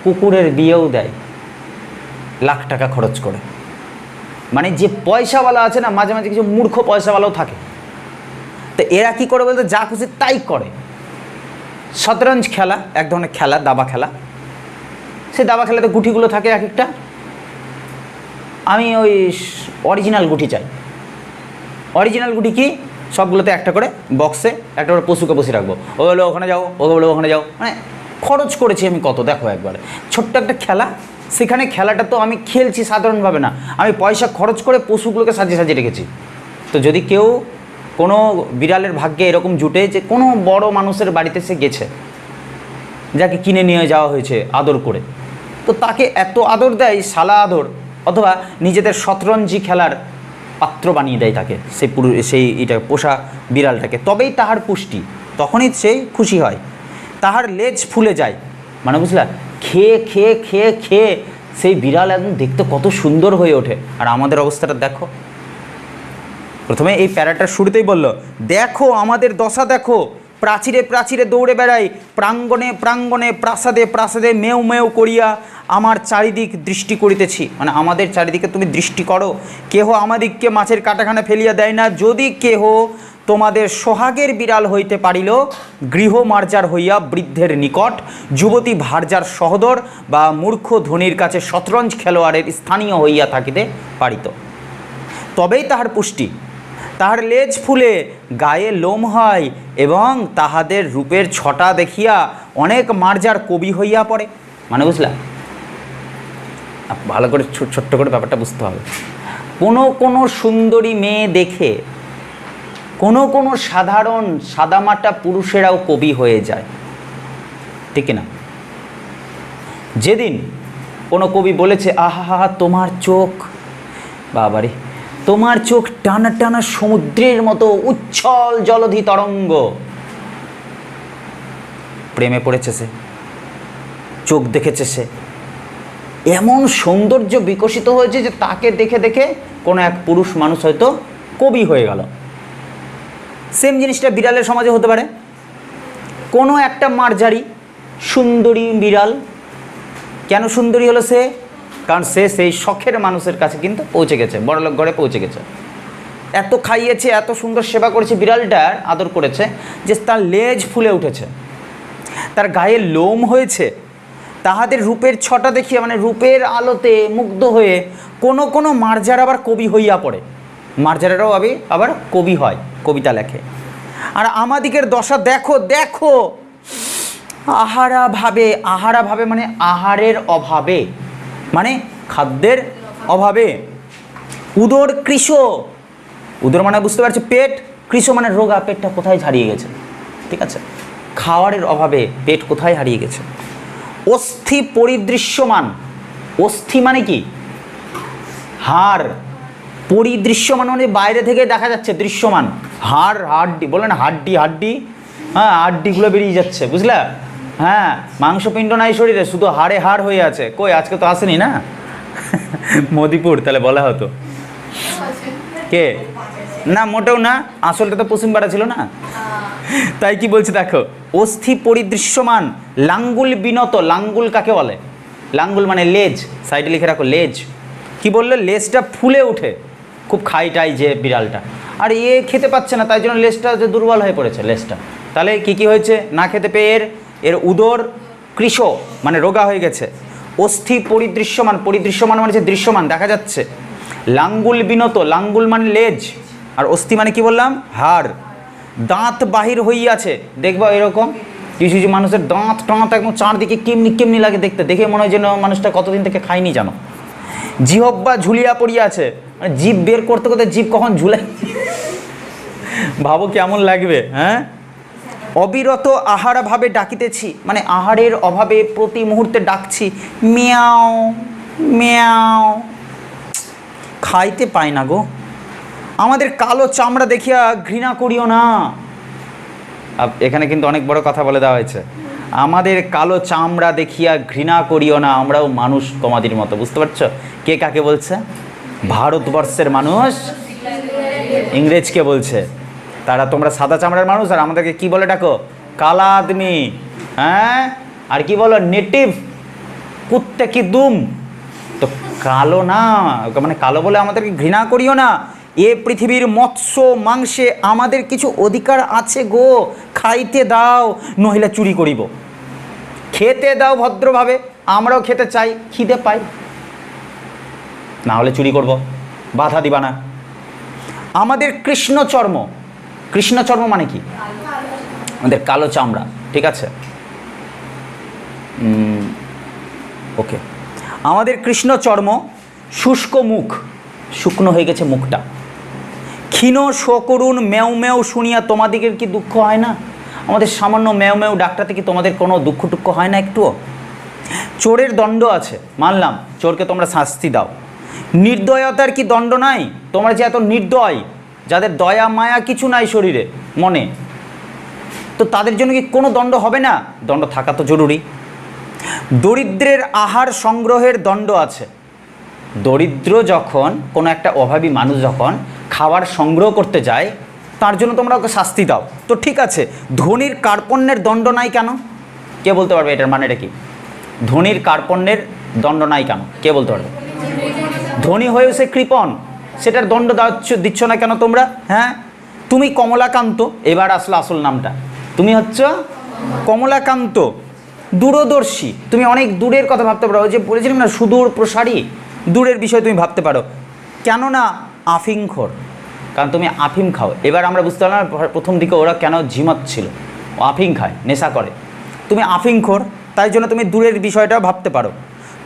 কুকুরের বিয়েও দেয় লাখ টাকা খরচ করে। মানে যে পয়সাওয়ালা আছে না, মাঝে মাঝে কিছু মূর্খ পয়সাওয়ালাও থাকে। তো এরা কী করে বলতে, যা খুশি তাই করে। শতরঞ্জ খেলা এক ধরনের খেলা, দাবা খেলা। সেই দাবা খেলাতে গুটিগুলো থাকে এক একটা, আমি ওই অরিজিনাল গুটি চাই। অরিজিনাল গুটি কি, সবগুলোতে একটা করে বক্সে একটা করে পশুকে বসে রাখবো, ও বলো ওখানে যাও, ও বলো ওখানে যাও। মানে খরচ করেছি আমি কত, দেখো একবারে ছোট্ট একটা খেলা। সেখানে খেলাটা তো আমি খেলছি সাধারণভাবে না, আমি পয়সা খরচ করে পশুগুলোকে সাজিয়ে সাজিয়ে রেখেছি। তো যদি কেউ কোনো বিড়ালের ভাগ্যে এরকম জুটে যে কোনো বড় মানুষের বাড়িতে সে গেছে, যাকে কিনে নিয়ে যাওয়া হয়েছে আদর করে, তো তাকে এত আদর দেয়, শালা আদর, অথবা নিজেদের শতরঞ্জি খেলার পাত্র বানিয়ে দেয় তাকে, সেই এটা পোষা বিড়ালটাকে, তবেই তাহার পুষ্টি, তখনই সেই খুশি হয়, তাহার লেজ ফুলে যায়। মানে বুঝলা, খেয়ে খেয়ে খেয়ে খেয়ে সেই বিড়াল একদম দেখতে কত সুন্দর হয়ে ওঠে। আর আমাদের অবস্থাটা দেখো। প্রথমে এই প্যারাটার শুরুতেই বলল, দেখো আমাদের দশা দেখো, প্রাচীরে প্রাচীরে দৌড়ে বেড়াই, প্রাঙ্গণে প্রাঙ্গণে প্রাসাদে প্রাসাদে মেউ মেউ করিয়া আমার চারিদিক দৃষ্টি করিতেছি। মানে আমাদের চারিদিকে তুমি দৃষ্টি করো, কেহ আমাদিগকে মাছের কাটাখানা ফেলিয়া দেয় না। যদি কেহ তোমাদের সোহাগের বিড়াল হইতে পারিল, গৃহ মার্জার হইয়া বৃদ্ধের নিকট, যুবতী ভার্যার সহদর বা মূর্খ ধনীর কাছে শতরঞ্জ খেলোয়াড়ের স্থানীয় হইয়া থাকিতে পারিত, তবেই তাহার পুষ্টি। তাহার লেজ ফুলে গায়ে লোম হয়, এবং তাহাদের রূপের ছটা দেখিয়া অনেক মার্জার কবি হইয়া পড়ে। মানে বুঝলা, ভালো করে ছোট্ট করে ব্যাপারটা বুঝতে হবে। কোনো সুন্দরী মেয়ে দেখে কোনো সাধারণ সাদামাটা পুরুষেরাও কবি হয়ে যায়, ঠিক না? যেদিন কোনো কবি বলেছে, আহা তোমার চোখ, বাবারে তোমার চোখ টানা টানা সমুদ্রের মতো উচ্ছল জলধি তরঙ্গ, প্রেমে পড়েছে সে, চোখ দেখেছে সে, এমন সৌন্দর্য বিকশিত হয়েছে যে তাকে দেখে দেখে কোনো এক পুরুষ মানুষ হয়তো কবি হয়ে গেল। সেম জিনিসটা বিড়ালের সমাজে হতে পারে। কোনো একটা মার্জারি সুন্দরী বিড়াল, কেন সুন্দরী হলো সে? কারণ সে সেই শখের মানুষের কাছে কিন্তু পৌঁছে গেছে, বড়লোক ঘরে পৌঁছে গেছে, এত খাইয়েছে, এত সুন্দর সেবা করেছে, বিড়ালটার আদর করেছে যে তার লেজ ফুলে উঠেছে, তার গায়ে লোম হয়েছে। তাহাদের রূপের ছটা দেখিয়ে, মানে রূপের আলোতে মুগ্ধ হয়ে কোনো মার্জার আবার কবি হইয়া পড়ে। মার্জারেরাও আবার কবি হয়, কবিতা লেখে। আর আমাদিগের দশা দেখো দেখো, আহারা ভাবে মানে আহারের অভাবে, মানে খাদ্যের অভাবে, উদর কৃশ, উদর মানে বুঝতে পারছে পেট, কৃশ মানে রোগা, পেটটা কোথায় হারিয়ে গেছে, ঠিক আছে? খাওয়ারের অভাবে পেট কোথায় হারিয়ে গেছে। অস্থি পরিদৃশ্যমান, অস্থি মানে কি? হাড়, পরিদৃশ্যমান মানে বাইরে থেকে দেখা যাচ্ছে, দৃশ্যমান হাড়, হাড্ডি বলে না, হাড্ডি, হ্যাঁ হাড্ডিগুলো বেরিয়ে যাচ্ছে, বুঝলা? হ্যাঁ, মাংসপিণ্ড নাই শরীরে, শুধু হাড়ে হাড় হয়ে আছে। কই আজকে তো আসেনি না মদিপুর, তাহলে বলা হতো। কে না, মোটেও না, আসলটা তো পশ্চিমপাড়া ছিল না। তাই কি বলছে দেখো, অস্থি পরিদৃশ্যমান, লাঙ্গুল বিনত। লাঙ্গুল কাকে বলে? লাঙ্গুল মানে লেজ, সাইডে লিখে রাখো লেজ। কি বললো? লেজটা ফুলে উঠে, খুব খাইটাই যে বিড়ালটা, আর খেতে পাচ্ছে না, তাই জন্য লেজটা যে দুর্বল হয়ে পড়েছে লেজটা। তাহলে কি হয়েছে? না খেতে পেয়ে এর উদর কৃশ মানে রোগা হয়ে গেছে। অস্থি পরিদৃশ্যমান, পরিদৃশ্যমান মানে যে দৃশ্যমান, দেখা যাচ্ছে। লাঙ্গুল বিনত, লাঙ্গুল মানে লেজ, আর অস্থি মানে কি বললাম? হাড়। দাঁত বাহির হইয়াছে, দেখবো এরকম কিছু কিছু মানুষের দাঁত টাঁত একদম চারদিকে কেমনি লাগে দেখতে, দেখে মনে হয় যেন মানুষটা কতদিন থেকে খায়নি জানো। জিহ্বা ঝুলিয়া পড়িয়াছে, মানে জিভ বের করতে করতে জিভ কখন ঝুলে, ভাবো কেমন লাগবে। হ্যাঁ, অবিরত আহারা ভাবে ডাকিতেছি, মানে আহারের অভাবে প্রতি মুহূর্তে ডাকছি, মিয়াও মিয়াও, খাইতে পাই না গো। আমাদের কালো চামড়া দেখিয়া ঘৃণা করিও না। এখানে কিন্তু অনেক বড় কথা বলে দেওয়া হয়েছে। আমাদের কালো চামড়া দেখিয়া ঘৃণা করিও না, আমরাও মানুষ তোমাদের মতো। বুঝতে পারছো কে কাকে বলছে? ভারতবর্ষের মানুষ ইংরেজকে বলছে। তারা তোমরা সাদা চামড়ার মানুষ, আর আমাদেরকে কি বলে ডাকো? কালা আদমি। হ্যাঁ, আর কি বলো? নেটিভ, কুত্তে কি দুম। তো কালো না, মানে কালো বলে আমাদেরকে ঘৃণা করিও না। এ পৃথিবীর মৎস্য মাংসে আমাদের কিছু অধিকার আছে গো, খাইতে দাও, নহিলে চুরি করিব। খেতে দাও ভদ্রভাবে, আমরাও খেতে চাই, খিদে পাই, না হলে চুরি করব, বাধা দিবা না। আমাদের কৃষ্ণচর্ম, কৃষ্ণচর্ম মানে কি? আমাদের কালো চামড়া, ঠিক আছে, ওকে। আমাদের কৃষ্ণচর্ম, শুষ্ক মুখ, শুকনো হয়ে গেছে মুখটা। ক্ষীণ সকরুণ ম্যাও ম্যাও শুনিয়া তোমাদিগের কি দুঃখ হয় না? আমাদের সামান্য ম্যাও ম্যাও ডাকটাতে কি তোমাদের কোনো দুঃখ টুক্ষ হয় না একটুও? চোরের দণ্ড আছে, মানলাম, চোরকে তোমরা শাস্তি দাও। নির্দয়তার কি দণ্ড নাই? তোমরা যে এত নির্দয়, যাদের দয়া মায়া কিছু নাই শরীরে মনে, তো তাদের জন্য কি কোনো দণ্ড হবে না? দণ্ড থাকা তো জরুরি। দরিদ্রের আহার সংগ্রহের দণ্ড আছে। দরিদ্র যখন, কোনো একটা অভাবী মানুষ যখন খাবার সংগ্রহ করতে যায়, তার জন্য তোমরা ওকে শাস্তি দাও, তো ঠিক আছে। ধনীর কার্পণ্যের দণ্ড নাই কেন? কে বলতে পারবে এটার মানেটা কি? ধনীর কার্পণ্যের দণ্ড নাই কেন? কে বলতে পারবে? ধনী হয়েও সে কৃপণ, সেটার দণ্ড দিচ্ছ না কেন তোমরা? হ্যাঁ, তুমি কমলাকান্ত, এবার আসলো আসল নামটা, তুমি হচ্ছ কমলাকান্ত, দূরদর্শী। তুমি অনেক দূরের কথা ভাবতে পারো, ওই যে বলেছিলাম না, সুদূর প্রসারী, দূরের বিষয় তুমি ভাবতে পারো। কেননা আফিমখোর, কারণ তুমি আফিম খাও। এবার আমরা বুঝতে পারলাম প্রথম দিকে ওরা কেন ঝিমাচ্ছিল, ও আফিম খায়, নেশা করে। তুমি আফিমখোর, তাই জন্য তুমি দূরের বিষয়টা ভাবতে পারো।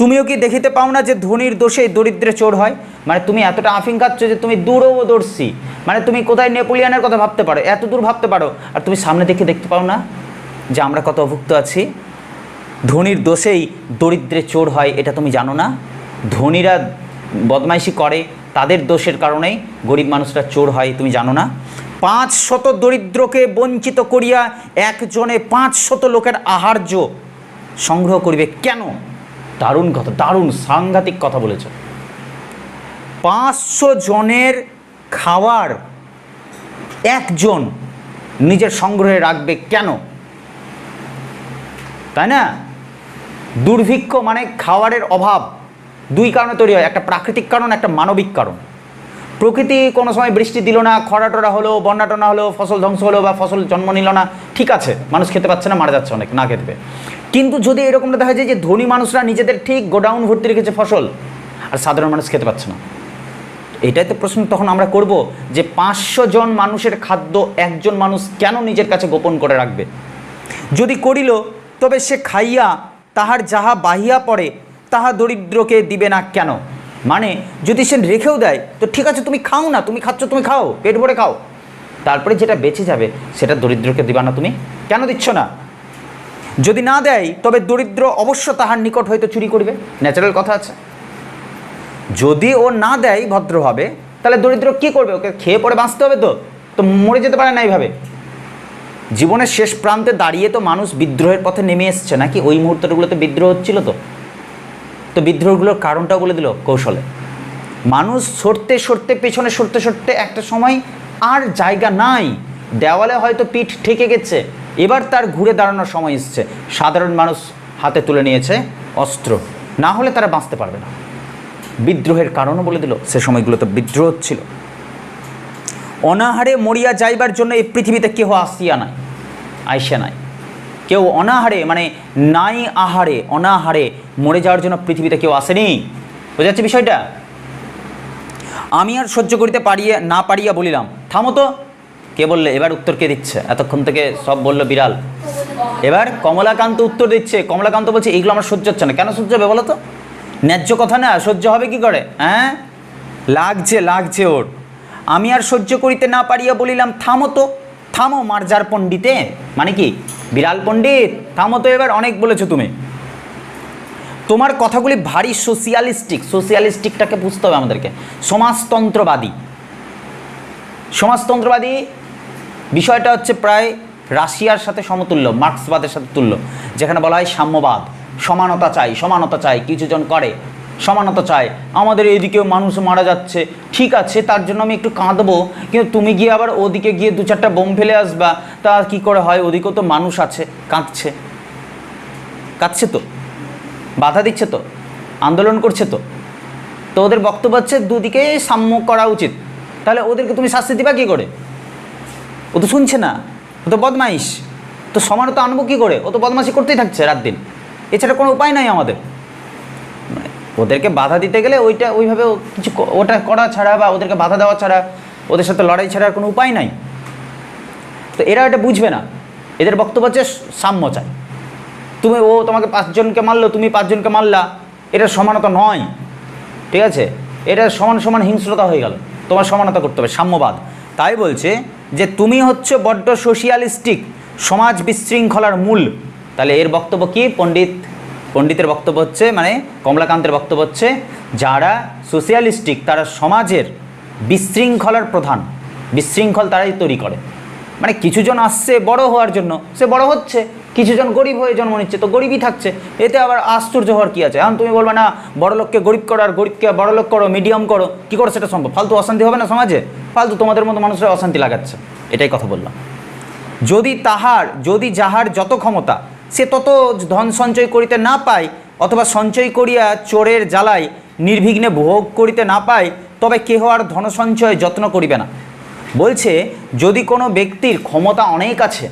তুমিও কি দেখিতে পাও না যে ধনীর দোষে দরিদ্রে চোর হয়? মানে তুমি এতটা আফিম খাচ্ছ যে তুমি দূরদর্শী, মানে তুমি কোথায় নেপোলিয়ানের কথা ভাবতে পারো, এত দূর ভাবতে পারো, আর তুমি সামনে দেখতে পাও না যে আমরা কত অভুক্ত আছি? ধনীর দোষেই দরিদ্রে চোর হয়, এটা তুমি জানো না? ধনীরা বদমাইশি করে, তাদের দোষের কারণেই গরিব মানুষরা চোর হয়, তুমি জানো না? 500 দরিদ্রকে বঞ্চিত করিয়া একজনে 500 লোকের আহার্য সংগ্রহ করিবে কেন? দারুণ কথা, দারুণ সাংঘাতিক কথা বলেছ। 500 জনের খাবার একজন নিজের সংগ্রহে রাখবে কেন? তাই না? দুর্ভিক্ষ মানে খাবারের অভাব, দুই কারণে তৈরি হয়, একটা প্রাকৃতিক কারণ, একটা মানবিক কারণ। প্রকৃতি কোনো সময় বৃষ্টি দিল না, খরা টরা হলো, বন্যা টনা হলো, ফসল ধ্বংস হলো বা ফসল জন্ম নিল না, ঠিক আছে, মানুষ খেতে পাচ্ছে না, মারা যাচ্ছে অনেক, না খেতে পেয়ে। কিন্তু যদি এরকমটা দেখা যায় যে ধনী মানুষরা নিজেদের ঠিক গোডাউন ভর্তি রেখেছে ফসল, আর সাধারণ মানুষ খেতে পাচ্ছে না, এটাই তো প্রশ্ন তখন আমরা করব যে 500 জন মানুষের খাদ্য একজন মানুষ কেন নিজের কাছে গোপন করে রাখবে? যদি করিল তবে সে খাইয়া তাহার যাহা বাহিয়া পড়ে তাহা দরিদ্রকে দিবে না কেন? মানে যদি সে রেখেও দেয় তো ঠিক আছে, তুমি খাও না, তুমি খাচ্ছ, তুমি খাও, পেট ভরে খাও, তারপরে যেটা বেঁচে যাবে সেটা দরিদ্রকে দিবা না, তুমি কেন দিচ্ছ না? যদি না দেয় তবে দরিদ্র অবশ্য তাহার নিকট হইতে চুরি করবে, ন্যাচারাল কথা আছে। যদি ও না দেয় ভদ্রভাবে, তাহলে দরিদ্র কি করবে? ওকে খেয়ে পরে বাঁচতে হবে, তো তো মরে যেতে পারে না এইভাবে। জীবনের শেষ প্রান্তে দাঁড়িয়ে তো মানুষ বিদ্রোহের পথে নেমে এসছে নাকি? ওই মুহূর্তগুলোতে বিদ্রোহ হচ্ছিল, তো বিদ্রোহগুলোর কারণটাও বলে দিল কৌশলে। মানুষ সরতে সরতে, পেছনে সরতে সরতে একটা সময় আর জায়গা নাই, দেওয়ালে হয়তো পিঠ ঠেকে গেছে, এবার তার ঘুরে দাঁড়ানোর সময় এসছে। সাধারণ মানুষ হাতে তুলে নিয়েছে অস্ত্র, না হলে তারা বাঁচতে পারবে না। বিদ্রোহের কারণও বলে দিল, সে সময়গুলোতে বিদ্রোহ ছিল। অনাহারে মরিয়া যাইবার জন্য এই পৃথিবীতে কেহ আসিয়া নাই, আইসা নাই। কেউ অনাহারে মানে নাই আহারে, অনাহারে মরে যাওয়ার জন্য পৃথিবীতে কেউ আসেনি। বোঝা যাচ্ছে বিষয়টা? আমি আর সহ্য করিতে না পারিয়া বলিলাম, থামো তো। কে বললে? এবার উত্তর কে দিচ্ছে? এতক্ষণ থেকে সব বললো বিড়াল, এবার কমলাকান্ত উত্তর দিচ্ছে। কমলাকান্ত বলছে এইগুলো আমার সহ্য হচ্ছে না। কেন সহ্য হবে বলো তো? ন্যায্য কথা না, সহ্য হবে কি করে? হ্যাঁ, লাগছে ওর। আমি আর সহ্য করিতে না পারিয়া বলিলাম, থামো তো, থামো মার্জার পণ্ডিতে, মানে কি বিড়াল পণ্ডিত, থামো তো এবার, অনেক বলেছো তুমি। তোমার কথাগুলি ভারী সোশিয়ালিস্টিক। সোশিয়ালিস্টিকটাকে বুঝতে হবে আমাদেরকে। সমাজতন্ত্রবাদী বিষয়টা হচ্ছে প্রায় রাশিয়ার সাথে সমতুল্য, মার্ক্সবাদের সাথে তুল্য, যেখানে বলা হয় সাম্যবাদ, সমানতা চাই, সমানতা চাই, কিছুজন করে সমানতা চায়, আমাদের এইদিকেও মানুষ মারা যাচ্ছে, ঠিক আছে তার জন্য আমি একটু কাঁদবো, কিন্তু তুমি গিয়ে আবার ওদিকে গিয়ে 2-4টা বোম ফেলে আসবা, তা কি করে হয়? ওদিকেও তো মানুষ আছে, কাঁদছে, কাঁদছে তো, বাধা দিচ্ছে তো, আন্দোলন করছে তো, তো ওদের বক্তব্য হচ্ছে দুদিকে সাম্য করা উচিত। তাহলে ওদেরকে তুমি শাস্তি দিবা কী করে? ও তো শুনছে না, ও তো বদমাইশ, তো সমানতা আনবো কী করে? ও তো বদমাইশি করতেই থাকছে রাত দিন, এছাড়া কোনো উপায় নাই আমাদের। ওদেরকে বাধা দিতে গেলে ওইভাবে কিছু ওটা করা ছাড়া বা ওদেরকে বাধা দেওয়া ছাড়া, ওদের সাথে লড়াই ছাড়া আর কোনো উপায় নাই। তো এরা এটা বুঝবে না, এদের বক্তব্য হচ্ছে সাম্য চাই। তোমাকে 5 জনকে মারলো, তুমি 5 জনকে মারলা, এটা সমানতা নয়, ঠিক আছে? এটা সমান সমান হিংস্রতা হয়ে গেল, তোমার সমানতা করতে হবে, সাম্যবাদ। তাই বলছে যে তুমি হচ্ছে বড্ড সোশিয়ালিস্টিক, সমাজ বিশৃঙ্খলার মূল। তাহলে এর বক্তব্য কি? পণ্ডিতের বক্তব্য হচ্ছে, মানে কমলাকান্তের বক্তব্য হচ্ছে, যারা সোশিয়ালিস্টিক তারা সমাজের বিশৃঙ্খলার প্রধান, বিশৃঙ্খল তারাই তৈরি করে। মানে কিছুজন আসছে বড় হওয়ার জন্য, সে বড় হচ্ছে, কিছুজন গরিব হয়ে জন্ম নিচ্ছে, তো গরিবই থাকছে, এতে আবার আশ্চর্য হওয়ার কী আছে? এখন তুমি বলবে না বড় লোককে গরিব করো আর গরিবকে বড় লোক করো, মিডিয়াম করো, কী করো সেটা সম্ভব? ফালতু অশান্তি হবে না সমাজে? ফালতু তোমাদের মতো মানুষরা অশান্তি লাগাচ্ছে, এটাই কথা বললাম। যদি যাহার যত ক্ষমতা সে তত ধন সঞ্চয় করিতে না পায়, অথবা সঞ্চয় করিয়া চোরের জ্বালায় নির্বিঘ্নে ভোগ করিতে না পায়, তবে কেহ আর ধন সঞ্চয় যত্ন করিবে না। বলছে যদি কোনো ব্যক্তির ক্ষমতা অনেক আছে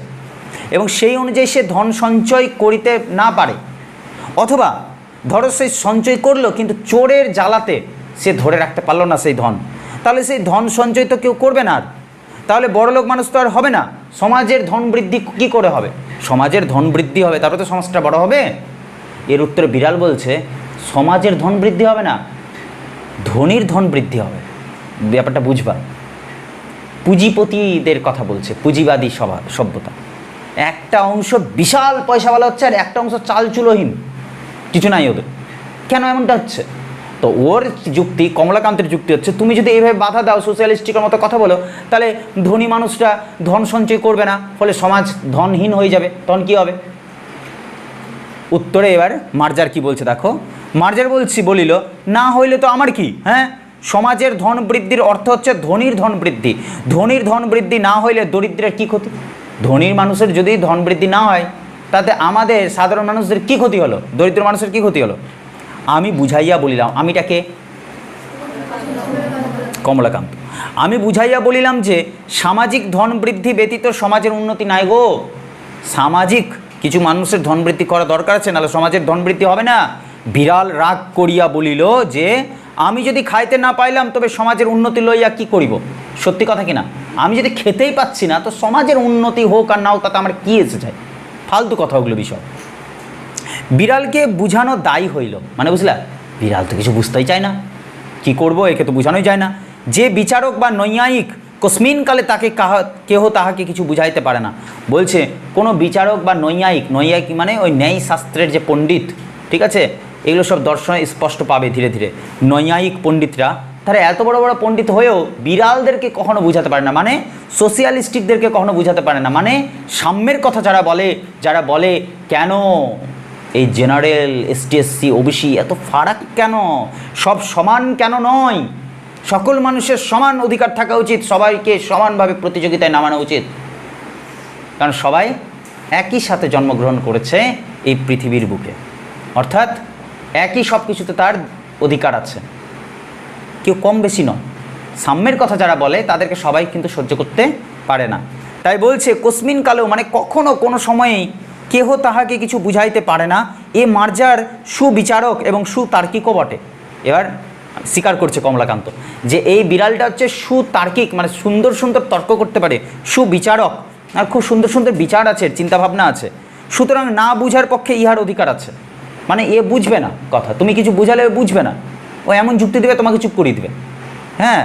এবং সেই অনুযায়ী সে ধন সঞ্চয় করিতে না পারে, অথবা ধরো সে সঞ্চয় করলো কিন্তু চোরের জ্বালাতে সে ধরে রাখতে পারলো না সেই ধন, তাহলে সেই ধন সঞ্চয় তো কেউ করবে না আর, তাহলে বড়লোক মানুষ তো আর হবে না। সমাজের ধন বৃদ্ধি কী করে হবে? সমাজের ধন বৃদ্ধি হবে, তারপরে তো সমাজটা বড় হবে। এর উত্তরে বিড়াল বলছে সমাজের ধন বৃদ্ধি হবে না, ধনীর ধন বৃদ্ধি হবে। ব্যাপারটা বুঝবা। পুঁজিপতিদের কথা বলছে, পুঁজিবাদী সভ্যতা। একটা অংশ বিশাল পয়সাওয়ালা হচ্ছে আর একটা অংশ চালচুলোহীন, কিছু নাই ওদের। কেন এমনটা হচ্ছে? তো ওর যুক্তি, কমলাকান্তের যুক্তি হচ্ছে, তুমি যদি এইভাবে বাধা দাও, সোশ্যালিস্টিকের মতো কথা বলো, তাহলে ধনী মানুষরা ধন সঞ্চয় করবে না, ফলে সমাজ ধনহীন হয়ে যাবে, তখন কী হবে? উত্তরে এবার মার্জার কি বলছে দেখো। মার্জার বলিল, না হইলে তো আমার কি? হ্যাঁ, সমাজের ধন বৃদ্ধির অর্থ হচ্ছে ধনীর ধন বৃদ্ধি। ধনীর ধন বৃদ্ধি না হইলে দরিদ্রের কী ক্ষতি? ধনীর মানুষের যদি ধন বৃদ্ধি না হয়, তাতে আমাদের সাধারণ মানুষদের কী ক্ষতি হলো? দরিদ্র মানুষের কী ক্ষতি হলো? আমি বুঝাইয়া বলিলাম, আমিটাকে কমলাকান্ত, আমি বুঝাইয়া বলিলাম যে সামাজিক ধন বৃদ্ধি ব্যতীত সমাজের উন্নতি নাই গো। সামাজিক কিছু মানুষের ধন বৃদ্ধি করা দরকার আছে, নাহলে সমাজের ধন বৃদ্ধি হবে না। বিড়াল রাগ করিয়া বলিল যে আমি যদি খাইতে না পাইলাম তবে সমাজের উন্নতি লইয়া কি করিব? সত্যি কথা কিনা? আমি যদি খেতেই পাচ্ছি না, তো সমাজের উন্নতি হোক আর না হোক তাতে আমার কী এসে যায়? ফালতু কথা ওগুলো বিষয়। বিড়ালকে বুঝানো দায়ী হইল, মানে বুঝলা, বিড়াল তো কিছু বুঝতেই চায় না, কি করব, একে তো বোঝানোই যায় না। যে বিচারক বা নৈয়ায়িক কস্মিনকালে তাকে কেহ তাহাকে কিছু বুঝাইতে পারে না। বলছে কোনো বিচারক বা নৈয়ায়িক মানে ওই ন্যায় শাস্ত্রের যে পণ্ডিত, ঠিক আছে, এগুলো সব দর্শনে স্পষ্ট পাবে ধীরে ধীরে। নৈয়ায়িক পণ্ডিতরা তারা এত বড় বড় পণ্ডিত হয়েও বিড়ালদেরকে কখনো বুঝাতে পারে না, মানে সোশিয়ালিস্টিকদেরকে কখনো বুঝাতে পারে না। মানে সাম্যের কথা যারা বলে কেন এই জেনারেল, এসটি, এসসি, ওবিসি এত ফারাক কেন, সব সমান কেন নয়, সকল মানুষের সমান অধিকার থাকা উচিত, সবাইকে সমানভাবে প্রতিযোগিতায় নামানো উচিত, কারণ সবাই একই সাথে জন্মগ্রহণ করেছে এই পৃথিবীর বুকে, অর্থাৎ একই সব কিছুতে তার অধিকার আছে, কেউ কম বেশি নয়। সাম্যের কথা যারা বলে তাদেরকে সবাই কিন্তু সহ্য করতে পারে না। তাই বলছে কস্মিন কালেও, মানে কখনো কোনো সময়েই কেহ তাহাকে কিছু বুঝাইতে পারে না। এ মার্জার সুবিচারক এবং সুতার্কিকও বটে। এবার স্বীকার করছে কমলাকান্ত যে এই বিড়ালটা হচ্ছে সুতার্কিক, মানে সুন্দর সুন্দর তর্ক করতে পারে, সুবিচারক, আর খুব সুন্দর সুন্দর বিচার আছে, চিন্তাভাবনা আছে। সুতরাং না বুঝার পক্ষে ইহার অধিকার আছে, মানে এ বুঝবে না কথা, তুমি কিছু বুঝালে বুঝবে না, ও এমন যুক্তি দেবে তোমাকে চুপ করিয়ে দেবে। হ্যাঁ,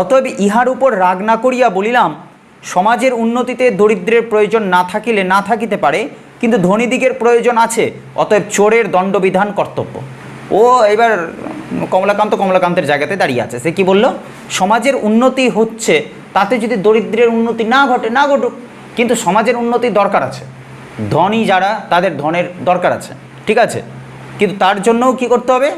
অতএব ইহার উপর রাগ না করিয়া বলিলাম, সমাজের উন্নতিতে দরিদ্রের প্রয়োজন না থাকিলে না থাকিতে পারে, কিন্তু ধনীদিগের প্রয়োজন আছে, অতএব চোরের দণ্ডবিধান কর্তব্য। ও এবার কমলাকান্তের জায়গাতে দাঁড়িয়ে আছে। সে কি বলল? সমাজের উন্নতি হচ্ছে, তাতে যদি দরিদ্রের উন্নতি না ঘটে, না ঘটুক, কিন্তু সমাজের উন্নতির দরকার আছে, ধনী যারা তাদের ধনের দরকার আছে, ঠিক আছে, কিন্তু তার জন্যও কি করতে হবে,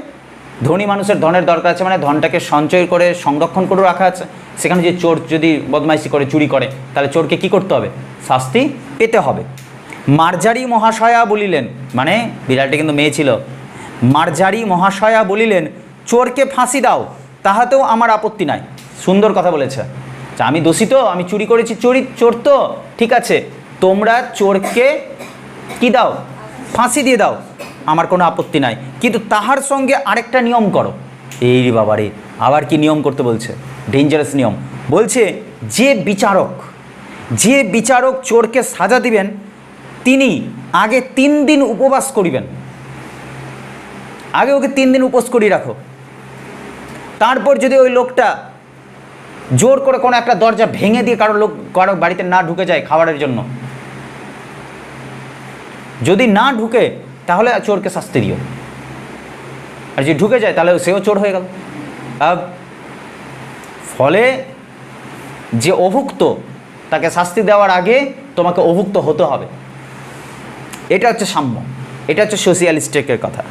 ধনী মানুষের ধনের দরকার আছে, মানে ধনটাকে সঞ্চয় করে সংরক্ষণ করে রাখা আছে। সেখানে যে চোর যদি বদমাইশি করে, চুরি করে, তাহলে চোরকে কি করতে হবে, শাস্তি পেতে হবে। মার্জারি মহাশয়া বলিলেন, মানে বিড়ালটি কিন্তু মেয়ে ছিল, মার্জারি মহাশয়া বলিলেন, চোরকে ফাঁসি দাও, তাহাতেও আমার আপত্তি নাই। সুন্দর কথা বলেছে, আমি দোষী তো, আমি চুরি করেছি, চোর তো, ঠিক আছে, তোমরা চোরকে কি দাও, ফাঁসি দিয়ে দাও, আমার কোনো আপত্তি নাই, কিন্তু তাহার সঙ্গে আরেকটা নিয়ম করো। এই রে বাবারে, আবার কি নিয়ম করতে বলছে, ডেঞ্জারাস নিয়ম বলছে, যে বিচারক চোরকে সাজা দিবেন তিনি আগে 3 দিন উপবাস করিবেন। আগে ওকে 3 দিন উপোস করিয়ে রাখো, তারপর যদি ওই লোকটা জোর করে কোনো একটা দরজা ভেঙে দিয়ে কারো বাড়িতে না ঢুকে যায় খাবারের জন্য, যদি না ঢুকে তাহলে চোরকে শাস্তি দিও, আর যদি ঢুকে যায় তাহলে সেও চোর হয়ে গেল। ফলে যে অভুক্ত তাকে শাস্তি দেওয়ার আগে তোমাকে অভুক্ত হতে হবে। এটা হচ্ছে সাম্য, এটা হচ্ছে সোশিয়ালিস্টের কথা।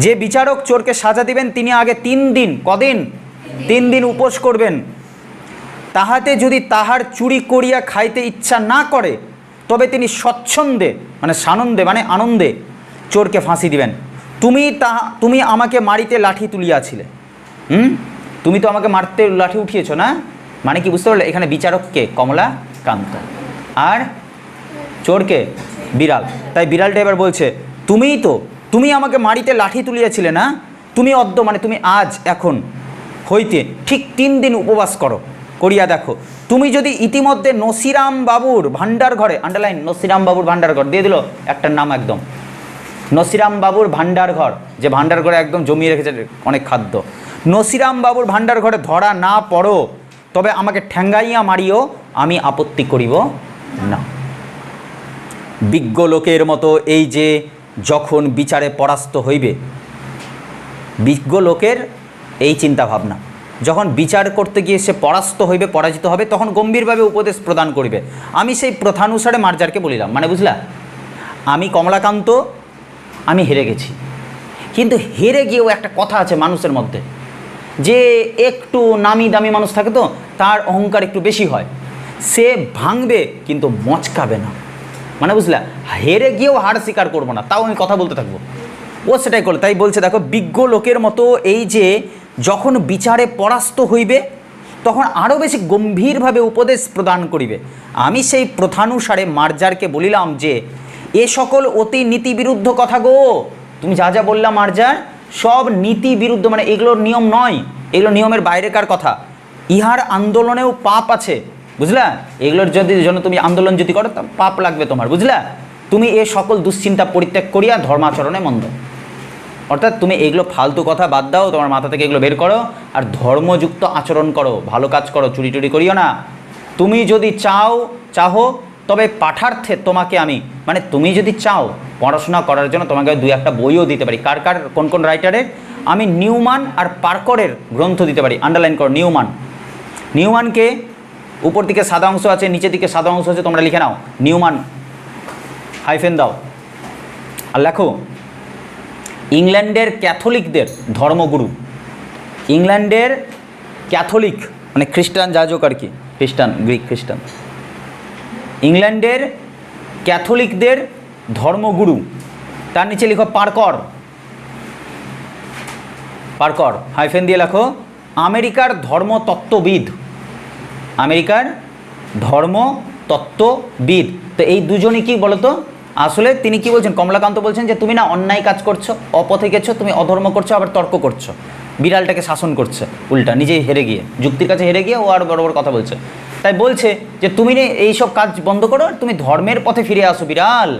যে বিচারক চোরকে সাজা দিবেন তিনি আগে 3 দিন, কদিন, 3 দিন উপোস করবেন, তাহাতে যদি তাহার চুরি করিয়া খাইতে ইচ্ছা না করে তবে তিনি স্বচ্ছন্দে, মানে সানন্দে, মানে আনন্দে চোরকে ফাঁসি দিবেন। তুমি আমাকে মারিতে লাঠি তুলিয়াছিলে, তুমি তো আমাকে মারতে লাঠি উঠিয়েছ না, মানে কি বুঝতে পারলে, এখানে বিচারককে কমলাকান্ত আর চোরকে বিড়াল। তাই বিড়ালটা এবার বলছে, তুমি আমাকে মারিতে লাঠি তুলিয়াছিলে না, তুমি মানে তুমি আজ এখন হইতে ঠিক 3 দিন উপবাস করিয়া দেখো, তুমি যদি ইতিমধ্যে নসিরাম বাবুর ভান্ডার ঘরে, আন্ডারলাইন, নসিরাম বাবুর ভান্ডার ঘর দিয়ে দিল একটার নাম, একদম নসিরাম বাবুর ভান্ডার ঘর, যে ভান্ডার ঘরে একদম জমিয়ে রেখেছে অনেক খাদ্য, নসিরাম বাবুর ভান্ডার ঘরে ধরা না পড়ো তবে আমাকে ঠ্যাঙ্গাইয়া মারিও, আমি আপত্তি করিব না। বিজ্ঞ লোকের মতো এই যে যখন বিচারে পরাস্ত হইবে, বিজ্ঞ লোকের এই চিন্তা ভাবনা, যখন বিচার করতে গিয়ে সে পরাস্ত হইবে, পরাজিত হবে, তখন গম্ভীরভাবে উপদেশ প্রদান করিবে। আমি সেই প্রথানুসারে মার্জারকে বলিলাম, মানে বুঝলা, আমি কমলাকান্ত, আমি হেরে গেছি, কিন্তু হেরে গিয়েও একটা কথা আছে মানুষের মধ্যে, যে একটু নামি দামি মানুষ থাকে তো তার অহংকার একটু বেশি হয়, সে ভাঙবে কিন্তু মচকাবে না, মানে বুঝলা, হেরে গিয়েও হার স্বীকার করবো না, তাও আমি কথা বলতে থাকবো, ও সেটাই করলো। তাই বলছে দেখো, বিজ্ঞ লোকের মতো এই যে যখন বিচারে পরাস্ত হইবে তখন আরও বেশি গম্ভীরভাবে উপদেশ প্রদান করিবে। আমি সেই প্রথানুসারে মার্জারকে বলিলাম যে এ সকল অতি নীতিবিরুদ্ধ কথা গো, তুমি যা যা বললাম মার্জার সব নীতি বিরুদ্ধ, মানে এগুলোর নিয়ম নয়, এগুলো নিয়মের বাইরেকার কথা, ইহার আন্দোলনেও পাপ আছে, বুঝলা, এগুলোর জন্য তুমি আন্দোলন যদি করো তা পাপ লাগবে তোমার, বুঝলা, তুমি এ সকল দুশ্চিন্তা পরিত্যাগ করিয়া ধর্মাচরণে মন্দ, অর্থাৎ তুমি এগুলো ফালতু কথা বাদ দাও, তোমার মাথা থেকে এগুলো বের করো আর ধর্মযুক্ত আচরণ করো, ভালো কাজ করো, চুরি টুরি করিও না। তুমি যদি চাহো তবে পাঠার্থে তোমাকে আমি, মানে তুমি যদি চাও পড়াশোনা করার জন্য তোমাকে 2-1টা বইও দিতে পারি। কার কোন রাইটারের, আমি নিউম্যান আর পার্করের গ্রন্থ দিতে পারি, আন্ডারলাইন করো, নিউম্যানকে, উপর দিকে সাদা অংশ আছে, নিচের দিকে সাদা অংশ আছে, তোমরা লিখে নাও নিউম্যান, হাইফেন দাও আর লেখো ইংল্যান্ডের ক্যাথলিকদের ধর্মগুরু, ইংল্যান্ডের ক্যাথলিক মানে খ্রিস্টান যাজক আর কি, গ্রিক খ্রিস্টান, ইংল্যান্ডের ক্যাথলিকদের ধর্মগুরু, তার নিচে লিখো পার্কর, হাইফেন দিয়ে লেখো আমেরিকার ধর্মতত্ত্ববিদ, আমেরিকার ধর্মতত্ত্ববিদ। তো এই দুজনই কি বলতো, আসলে তিনি কি বলছেন, কমলাকান্ত বলছেন যে তুমি না অন্যায় কাজ করছো, অপথে গেছো, তুমি অধর্ম করছো, আবার তর্ক করছো, বিড়ালটাকে শাসন করছে উল্টা, নিজেই হেরে গিয়ে, যুক্তির কাছে হেরে গিয়ে ও আর বড় বড় কথা বলছে। তাই বলছে যে তুমি এইসব কাজ বন্ধ করো, তুমি ধর্মের পথে ফিরে আসো বিড়াল,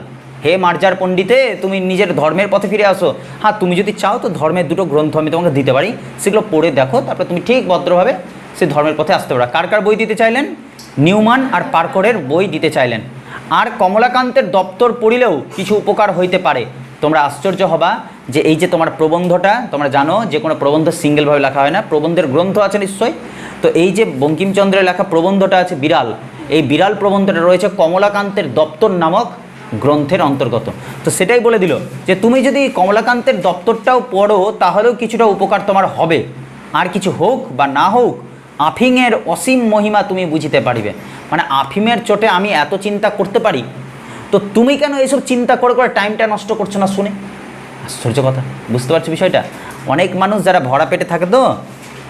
হে মার্জার পণ্ডিতে, তুমি নিজের ধর্মের পথে ফিরে আসো। হ্যাঁ, তুমি যদি চাও তো ধর্মের 2টো গ্রন্থ আমি তোমাকে দিতে পারি, সেগুলো পড়ে দেখো, তারপরে তুমি ঠিক ভদ্রভাবে সে ধর্মের পথে আসতে পারো। কার বই দিতে চাইলেন, নিউম্যান আর পার্করের বই দিতে চাইলেন। আর কমলাকান্তের দপ্তর পড়িলেও কিছু উপকার হইতে পারে। তোমরা আশ্চর্য হবা যে এই যে তোমার প্রবন্ধটা, তোমরা জানো যে কোনো প্রবন্ধ সিঙ্গেলভাবে লেখা হয় না, প্রবন্ধের গ্রন্থ আছে নিশ্চয়ই, তো এই যে বঙ্কিমচন্দ্রের লেখা প্রবন্ধটা আছে বিড়াল, এই বিড়াল প্রবন্ধটা রয়েছে কমলাকান্তের দপ্তর নামক গ্রন্থের অন্তর্গত। তো সেটাই বলে দিল যে তুমি যদি কমলাকান্তের দপ্তরটাও পড়ো তাহলেও কিছুটা উপকার তোমার হবে, আর কিছু হোক বা না হোক আফিংয়ের অসীম মহিমা তুমি বুঝিতে পারিবে। মানে আফিমের চোটে আমি এত চিন্তা করতে পারি, তো তুমি কেন এইসব চিন্তা করে করে টাইমটা নষ্ট করছো না শুনে? আশ্চর্য কথা, বুঝতে পারছো বিষয়টা? অনেক মানুষ যারা ভরা পেটে থাকে তো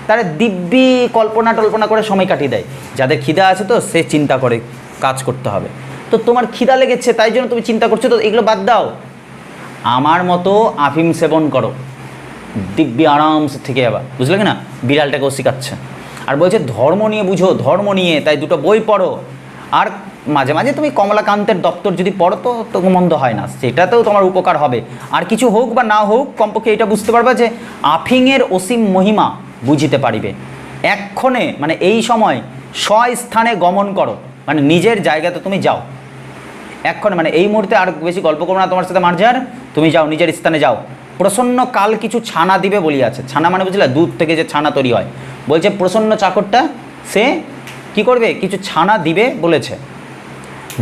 তারা দিব্যি কল্পনা টল্পনা করে সময় কাটিয়ে দেয়। যাদের খিদা আছে তো সে চিন্তা করে কাজ করতে হবে। তো তোমার খিদা লেগেছে তাই জন্য তুমি চিন্তা করছো, তো এগুলো বাদ দাও, আমার মতো আফিম সেবন করো, দিব্যি আরামসে থেকে যাবা। বুঝলে কি না? বিড়ালটাকেও শেখাচ্ছে আর বলছে ধর্ম নিয়ে বুঝো, ধর্ম নিয়ে, তাই দুটো বই পড়ো। আর মাঝে মাঝে তুমি কমলাকান্তের দপ্তর যদি পড়ো তো মন্দ হয় না, সেটাতেও তোমার উপকার হবে। আর কিছু হোক বা না হোক কমপক্ষে এটা বুঝতে পারবা যে আফিংয়ের অসীম মহিমা বুঝিতে পারিবে। এক্ষণে মানে এই সময় স্বস্থানে গমন করো, মানে নিজের জায়গাতে তুমি যাও এক্ষণে, মানে এই মুহূর্তে। আর বেশি গল্প করো না তোমার সাথে মার্জার, তুমি যাও নিজের স্থানে যাও। প্রসন্ন কাল কিছু ছানা দিবে বলিয়াছে। ছানা মানে বুঝলে দুধ থেকে যে ছানা তৈরি হয়। বলছে প্রসন্ন চাকরটা সে কি করবে, কিছু ছানা দিবে বলেছে।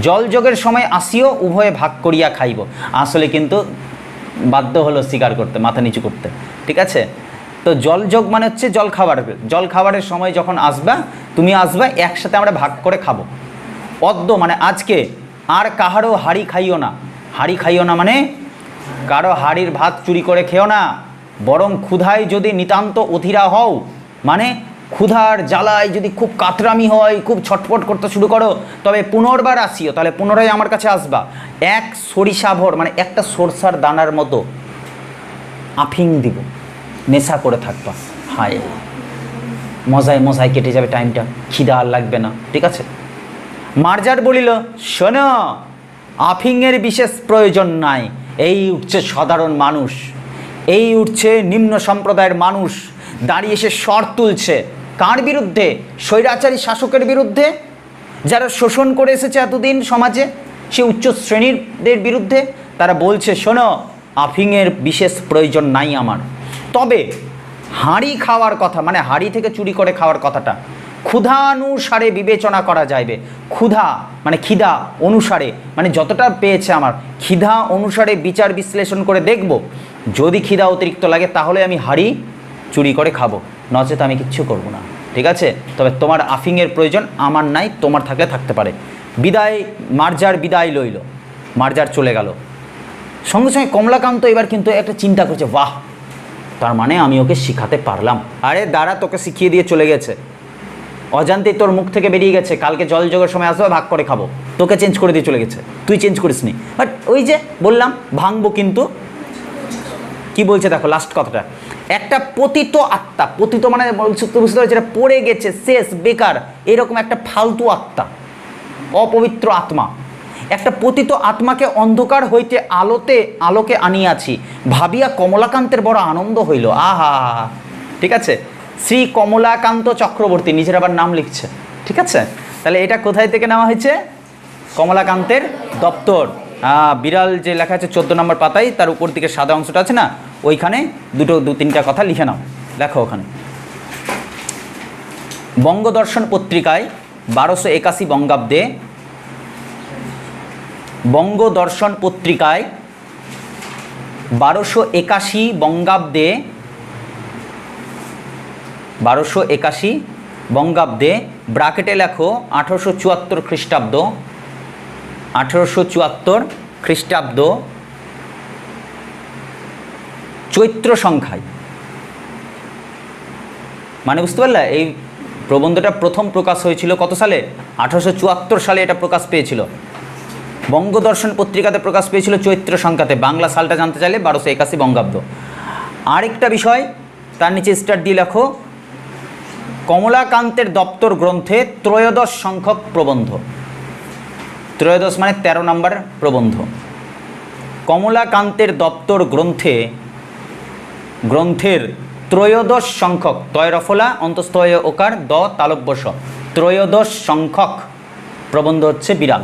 জলযোগের সময় আসিও উভয়ে ভাগ করিয়া খাইব। আসলে কিন্তু বাধ্য হলো স্বীকার করতে, মাথা নিচু করতে, ঠিক আছে? তো জলযোগ মানে হচ্ছে জল খাবারের সময় যখন আসবা, তুমি আসবা, একসাথে আমরা ভাগ করে খাবো। অদ্য মানে আজকে আর কাহারও হাড়ি খাইও না। হাড়ি খাইও না মানে কারো হাড়ির ভাত চুরি করে খেও না, বরং ক্ষুধায় যদি নিতান্ত অধীরা হও, মানে ক্ষুধার জ্বালায় যদি খুব কাতরামি হয়, খুব ছটফট করতে শুরু করো, তবে পুনর্বার আসিও, তাহলে পুনরায় আমার কাছে আসবা। এক সরিষা ভর মানে একটা সরষার দানার মতো আফিং দিব, নেশা করে থাকবা। হায় মজায় মজায় কেটে যাবে টাইমটা, খিদা আর লাগবে না, ঠিক আছে? মার্জার বলিল শোনো, আফিংয়ের বিশেষ প্রয়োজন নাই। এই উঠছে সাধারণ মানুষ, এই উঠছে নিম্ন সম্প্রদায়ের মানুষ, দাঁড়িয়ে এসে স্বর তুলছে কার বিরুদ্ধে? স্বৈরাচারী শাসকের বিরুদ্ধে, যারা শোষণ করে এসেছে এতদিন সমাজে, সে উচ্চ শ্রেণীদের বিরুদ্ধে। তারা বলছে শোনো, আফিংয়ের বিশেষ প্রয়োজন নাই আমার, তবে হাঁড়ি খাওয়ার কথা, মানে হাঁড়ি থেকে চুরি করে খাওয়ার কথাটা ক্ষুধানুসারে বিবেচনা করা যাইবে। ক্ষুধা মানে খিদা অনুসারে, মানে যতটা পেয়েছে আমার খিদা অনুসারে বিচার বিশ্লেষণ করে দেখব, যদি খিদা অতিরিক্ত লাগে তাহলে আমি হাঁড়ি চুরি করে খাবো, নচেত আমি কিচ্ছু করব না, ঠিক আছে? তবে তোমার আফিংয়ের প্রয়োজন আমার নাই, তোমার থাকলে থাকতে পারে। বিদায়, মার্জার বিদায় লইল, মার্জার চলে গেল। সঙ্গে সঙ্গে কমলাকান্ত এবার কিন্তু একটা চিন্তা করছে, বাহ, তার মানে আমি ওকে শিখাতে পারলাম। আরে দাঁড়া, তোকে শিখিয়ে দিয়ে চলে গেছে, অজান্তেই তোর মুখ থেকে বেরিয়ে গেছে, কালকে জলযোগের সময় আসবে ভাগ করে খাবো, তোকে চেঞ্জ করে দিয়ে চলে গেছে, তুই চেঞ্জ করিসনি। বাট ওই যে বললাম ভাঙবো, কিন্তু কি বলছে দেখো লাস্ট কথাটা, একটা পতিত আত্মা, পতিত মানে বুঝতে পারছি যেটা পড়ে গেছে, শেষ, বেকার, এরকম একটা ফালতু আত্মা, অপবিত্র আত্মা, একটা পতিত আত্মাকে অন্ধকার হইতে আলোকে আনিয়াছি ভাবিয়া কমলাকান্তের বড় আনন্দ হইল। আহা, ঠিক আছে? শ্রী কমলাকান্ত চক্রবর্তী, নিজের আবার নাম লিখছে, ঠিক আছে? তাহলে এটা কোথায় থেকে নেওয়া হয়েছে? কমলাকান্তের দপ্তর। বিড়াল যে লেখা আছে 14 নম্বর পাতায়, তার উপর দিকে সাদা অংশটা আছে না, ওইখানে দু তিনটা কথা লিখে নাও, লেখো ওখানে। বঙ্গদর্শন পত্রিকায় 1281 বঙ্গাব্দে, বঙ্গদর্শন পত্রিকায় 1281 বঙ্গাব্দে, 1281 বঙ্গাব্দে ব্রাকেটে লেখো 1874 খ্রিস্টাব্দ, 1874 খ্রিস্টাব্দ চৈত্র সংখ্যায়, মানে বুঝতে পারলে এই প্রবন্ধটা প্রথম প্রকাশ হয়েছিল কত সালে? 1874 সালে এটা প্রকাশ পেয়েছিল। বঙ্গদর্শন পত্রিকাতে প্রকাশ পেয়েছিল চৈত্র সংখ্যাতে। বাংলা সালটা জানতে চাইলে 1281 বঙ্গাব্দ। আরেকটা বিষয় তার নিচে স্টার দিয়ে লেখো, কমলাকান্তের দপ্তর গ্রন্থে 13 সংখ্যক প্রবন্ধ। 13 মানে 13 নম্বর প্রবন্ধ। কমলাকান্তের দপ্তর গ্রন্থের 13 সংখ্যক, তয়রফলা অন্তস্থ ওকার দ তালব্যস, 13 সংখ্যক প্রবন্ধ হচ্ছে বিড়াল।